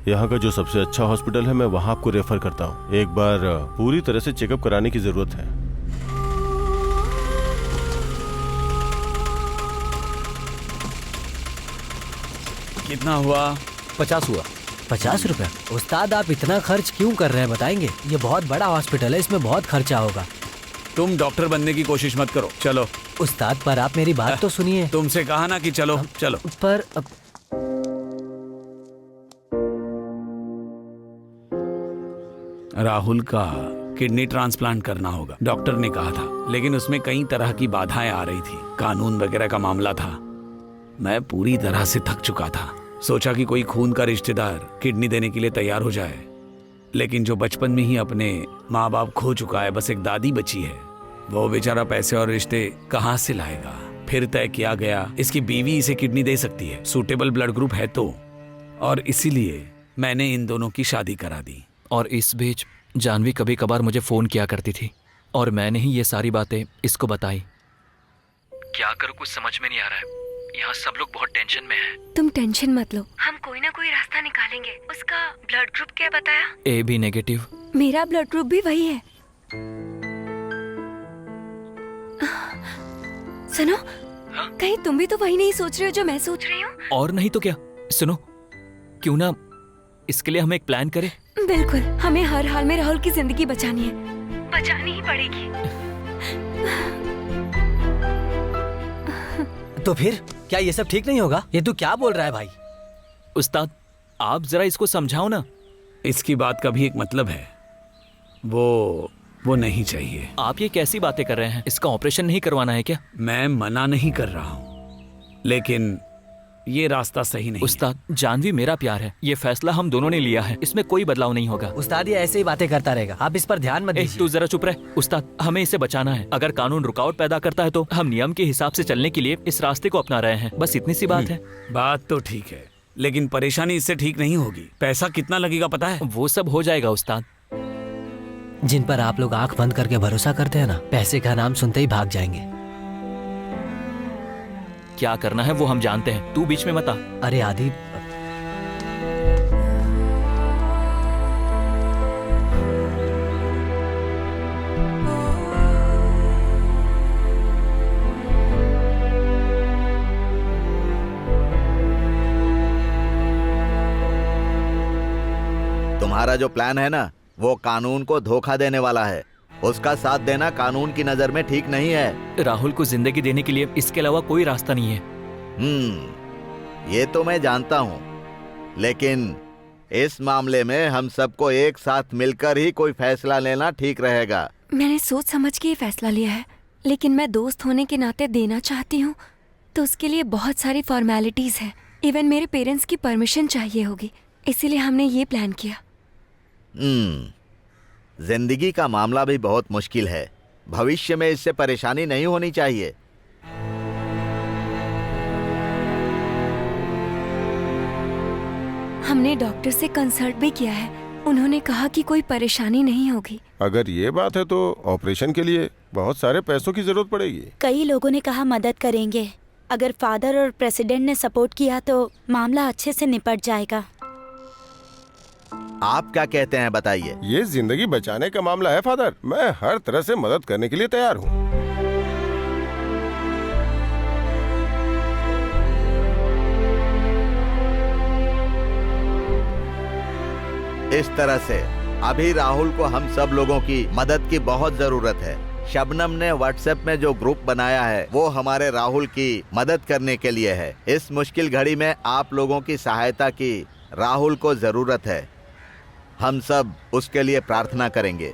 [SPEAKER 1] यहाँ का जो सबसे अच्छा हॉस्पिटल है मैं वहां आपको रेफर करता हूँ। एक बार पूरी तरह से चेकअप कराने की जरूरत है।
[SPEAKER 8] कितना हुआ?
[SPEAKER 3] 50 हुआ।
[SPEAKER 2] 50 रुपया? उस्ताद आप इतना खर्च क्यों कर रहे हैं बताएंगे? ये बहुत बड़ा हॉस्पिटल है, इसमें बहुत खर्चा होगा।
[SPEAKER 8] तुम डॉक्टर बनने की कोशिश मत करो, चलो।
[SPEAKER 2] उस्ताद पर आप मेरी बात तो सुनिए।
[SPEAKER 8] तुमसे कहा ना कि चलो चलो।
[SPEAKER 2] पर
[SPEAKER 8] राहुल का किडनी ट्रांसप्लांट करना होगा, डॉक्टर ने कहा था, लेकिन उसमें कई तरह की बाधाएं आ रही थी। कानून वगैरह का मामला था। मैं पूरी तरह से थक चुका था। सोचा कि कोई खून का रिश्तेदार किडनी देने के लिए तैयार हो जाए, लेकिन जो बचपन में ही अपने माँ बाप खो चुका है, बस एक दादी बची है, वो बेचारा पैसे और रिश्ते कहाँ से लाएगा। फिर तय किया गया इसकी बीवी इसे किडनी दे सकती है, सूटेबल ब्लड ग्रुप है तो, और इसीलिए मैंने इन दोनों की शादी करा दी।
[SPEAKER 6] और इस बीच जानवी कभी कभार मुझे फोन किया करती थी और मैंने ही ये सारी बातें इसको बताई। क्या करूं कुछ समझ में नहीं आ रहा है। यहाँ सब लोग बहुत टेंशन में हैं।
[SPEAKER 10] तुम टेंशन मत लो, हम कोई ना कोई रास्ता निकालेंगे। उसका ब्लड ग्रुप क्या बताया?
[SPEAKER 6] AB negative.
[SPEAKER 10] मेरा ब्लड ग्रुप भी वही है। सुनो, कहीं तुम भी तो वही नहीं सोच रहे हो जो मैं सोच रही हूँ?
[SPEAKER 6] और नहीं तो क्या। सुनो, क्यों ना इसके लिए हम एक प्लान करें?
[SPEAKER 10] बिल्कुल, हमें हर हाल में राहुल की जिंदगी बचानी है, बचानी ही पड़ेगी।
[SPEAKER 2] तो फिर क्या ये सब ठीक नहीं होगा? ये तू क्या बोल रहा है भाई?
[SPEAKER 6] उस्ताद, आप जरा इसको समझाओ ना।
[SPEAKER 8] इसकी बात का भी एक मतलब है, वो नहीं चाहिए।
[SPEAKER 6] आप ये कैसी बातें कर रहे हैं? इसका ऑपरेशन नहीं करवाना है क्या?
[SPEAKER 8] मैं मना नहीं कर रहा हूँ, लेकिन ये रास्ता सही नहीं।
[SPEAKER 6] उस्ताद, जानवी मेरा प्यार है, ये फैसला हम दोनों ने लिया है, इसमें कोई बदलाव नहीं होगा।
[SPEAKER 2] उस्ताद ये ऐसे ही बातें करता रहेगा, आप इस पर ध्यान मत दीजिए।
[SPEAKER 6] तू जरा चुप रह। उस्ताद, हमें इसे बचाना है। अगर कानून रुकावट पैदा करता है तो हम नियम के हिसाब से चलने के लिए इस रास्ते को अपना रहे हैं, बस इतनी सी बात है।
[SPEAKER 8] बात तो ठीक है, लेकिन परेशानी इससे ठीक नहीं होगी। पैसा कितना लगेगा पता है?
[SPEAKER 6] वो सब हो जाएगा उस्ताद।
[SPEAKER 2] जिन पर आप लोग आंख बंद करके भरोसा करते हैं ना, पैसे का नाम सुनते ही भाग जाएंगे।
[SPEAKER 6] क्या करना है वो हम जानते हैं, तू बीच में मत आ।
[SPEAKER 2] अरे आदि,
[SPEAKER 4] तुम्हारा जो प्लान है ना, वो कानून को धोखा देने वाला है। उसका साथ देना कानून की नजर में ठीक नहीं है।
[SPEAKER 6] राहुल को जिंदगी देने के लिए इसके अलावा कोई रास्ता नहीं है।
[SPEAKER 4] ये तो मैं जानता हूँ, लेकिन इस मामले में हम सबको एक साथ मिलकर ही कोई फैसला लेना ठीक रहेगा।
[SPEAKER 10] मैंने सोच समझ के ये फैसला लिया है, लेकिन मैं दोस्त होने के नाते देना चाहती हूँ, तो उसके लिए बहुत सारी फॉर्मेलिटीज है। इवन मेरे पेरेंट्स की परमिशन चाहिए होगी, इसीलिए हमने ये प्लान किया।
[SPEAKER 4] जिंदगी का मामला भी बहुत मुश्किल है। भविष्य में इससे परेशानी नहीं होनी चाहिए।
[SPEAKER 10] हमने डॉक्टर से कंसल्ट भी किया है, उन्होंने कहा कि कोई परेशानी नहीं होगी।
[SPEAKER 1] अगर ये बात है तो ऑपरेशन के लिए बहुत सारे पैसों की जरूरत पड़ेगी।
[SPEAKER 5] कई लोगों ने कहा मदद करेंगे। अगर फादर और प्रेसिडेंट ने सपोर्ट किया तो मामला अच्छे से निपट जाएगा।
[SPEAKER 4] आप क्या कहते हैं बताइए।
[SPEAKER 1] ये जिंदगी बचाने का मामला है फादर, मैं हर तरह से मदद करने के लिए तैयार हूँ।
[SPEAKER 4] इस तरह से अभी राहुल को हम सब लोगों की मदद की बहुत जरूरत है। शबनम ने व्हाट्सएप में जो ग्रुप बनाया है वो हमारे राहुल की मदद करने के लिए है। इस मुश्किल घड़ी में आप लोगों की सहायता की राहुल को जरूरत है। हम सब उसके लिए प्रार्थना करेंगे।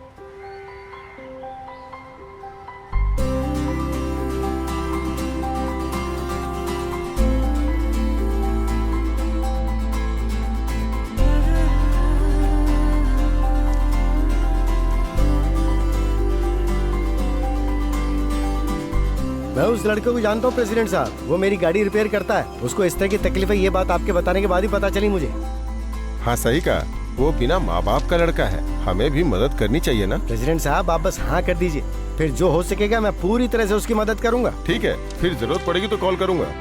[SPEAKER 9] मैं उस लड़के को जानता हूँ प्रेसिडेंट साहब, वो मेरी गाड़ी रिपेयर करता है। उसको इस तरह की तकलीफ है, ये बात आपके बताने के बाद ही पता चली मुझे।
[SPEAKER 1] हाँ सही कहा, वो बिना माँ बाप का लड़का है, हमें भी मदद करनी चाहिए ना।
[SPEAKER 9] प्रेसिडेंट साहब आप बस हाँ कर दीजिए, फिर जो हो सकेगा मैं पूरी तरह से उसकी मदद करूंगा।
[SPEAKER 1] ठीक है, फिर जरूरत पड़ेगी तो कॉल करूंगा।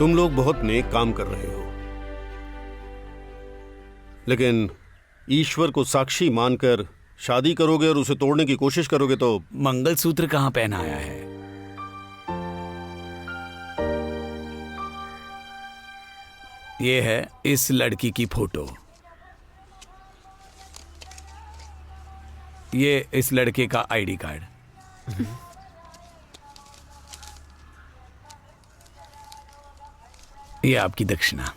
[SPEAKER 11] तुम लोग बहुत नेक काम कर रहे हो, लेकिन ईश्वर को साक्षी मानकर शादी करोगे और उसे तोड़ने की कोशिश करोगे तो
[SPEAKER 8] मंगलसूत्र कहाँ पहनाया है? ये है इस लड़की की फोटो, ये इस लड़के का आईडी कार्ड। ये आपकी दक्षिणा।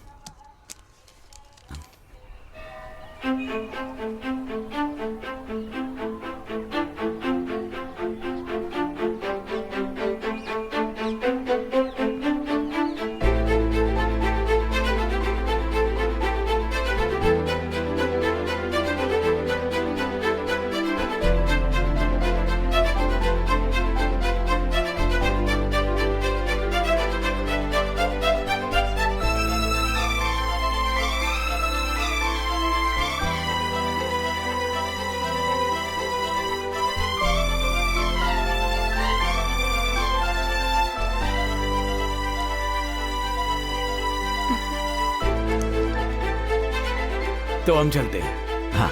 [SPEAKER 8] तो हम चलते हैं।
[SPEAKER 4] हाँ।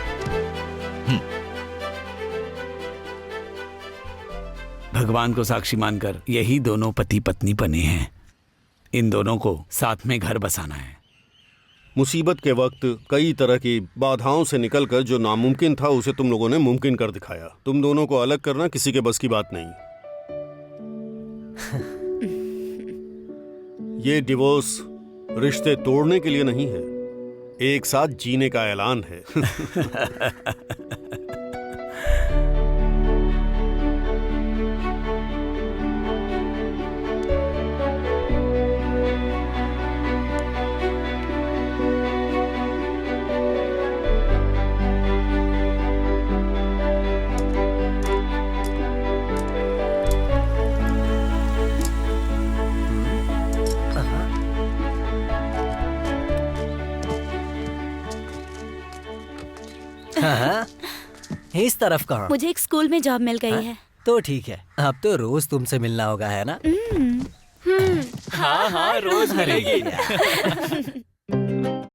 [SPEAKER 8] भगवान को साक्षी मानकर यही दोनों पति पत्नी बने हैं। इन दोनों को साथ में घर बसाना है।
[SPEAKER 11] मुसीबत के वक्त कई तरह की बाधाओं से निकलकर जो नामुमकिन था उसे तुम लोगों ने मुमकिन कर दिखाया। तुम दोनों को अलग करना किसी के बस की बात नहीं। ये डिवोर्स रिश्ते तोड़ने के लिए नहीं है, एक साथ जीने का ऐलान है।
[SPEAKER 2] हाँ, इस तरफ कहाँ?
[SPEAKER 5] मुझे एक स्कूल में जॉब मिल गई है।
[SPEAKER 2] तो ठीक है, अब तो रोज तुमसे मिलना होगा, है ना?
[SPEAKER 6] हाँ हाँ, रोज मिलेगी।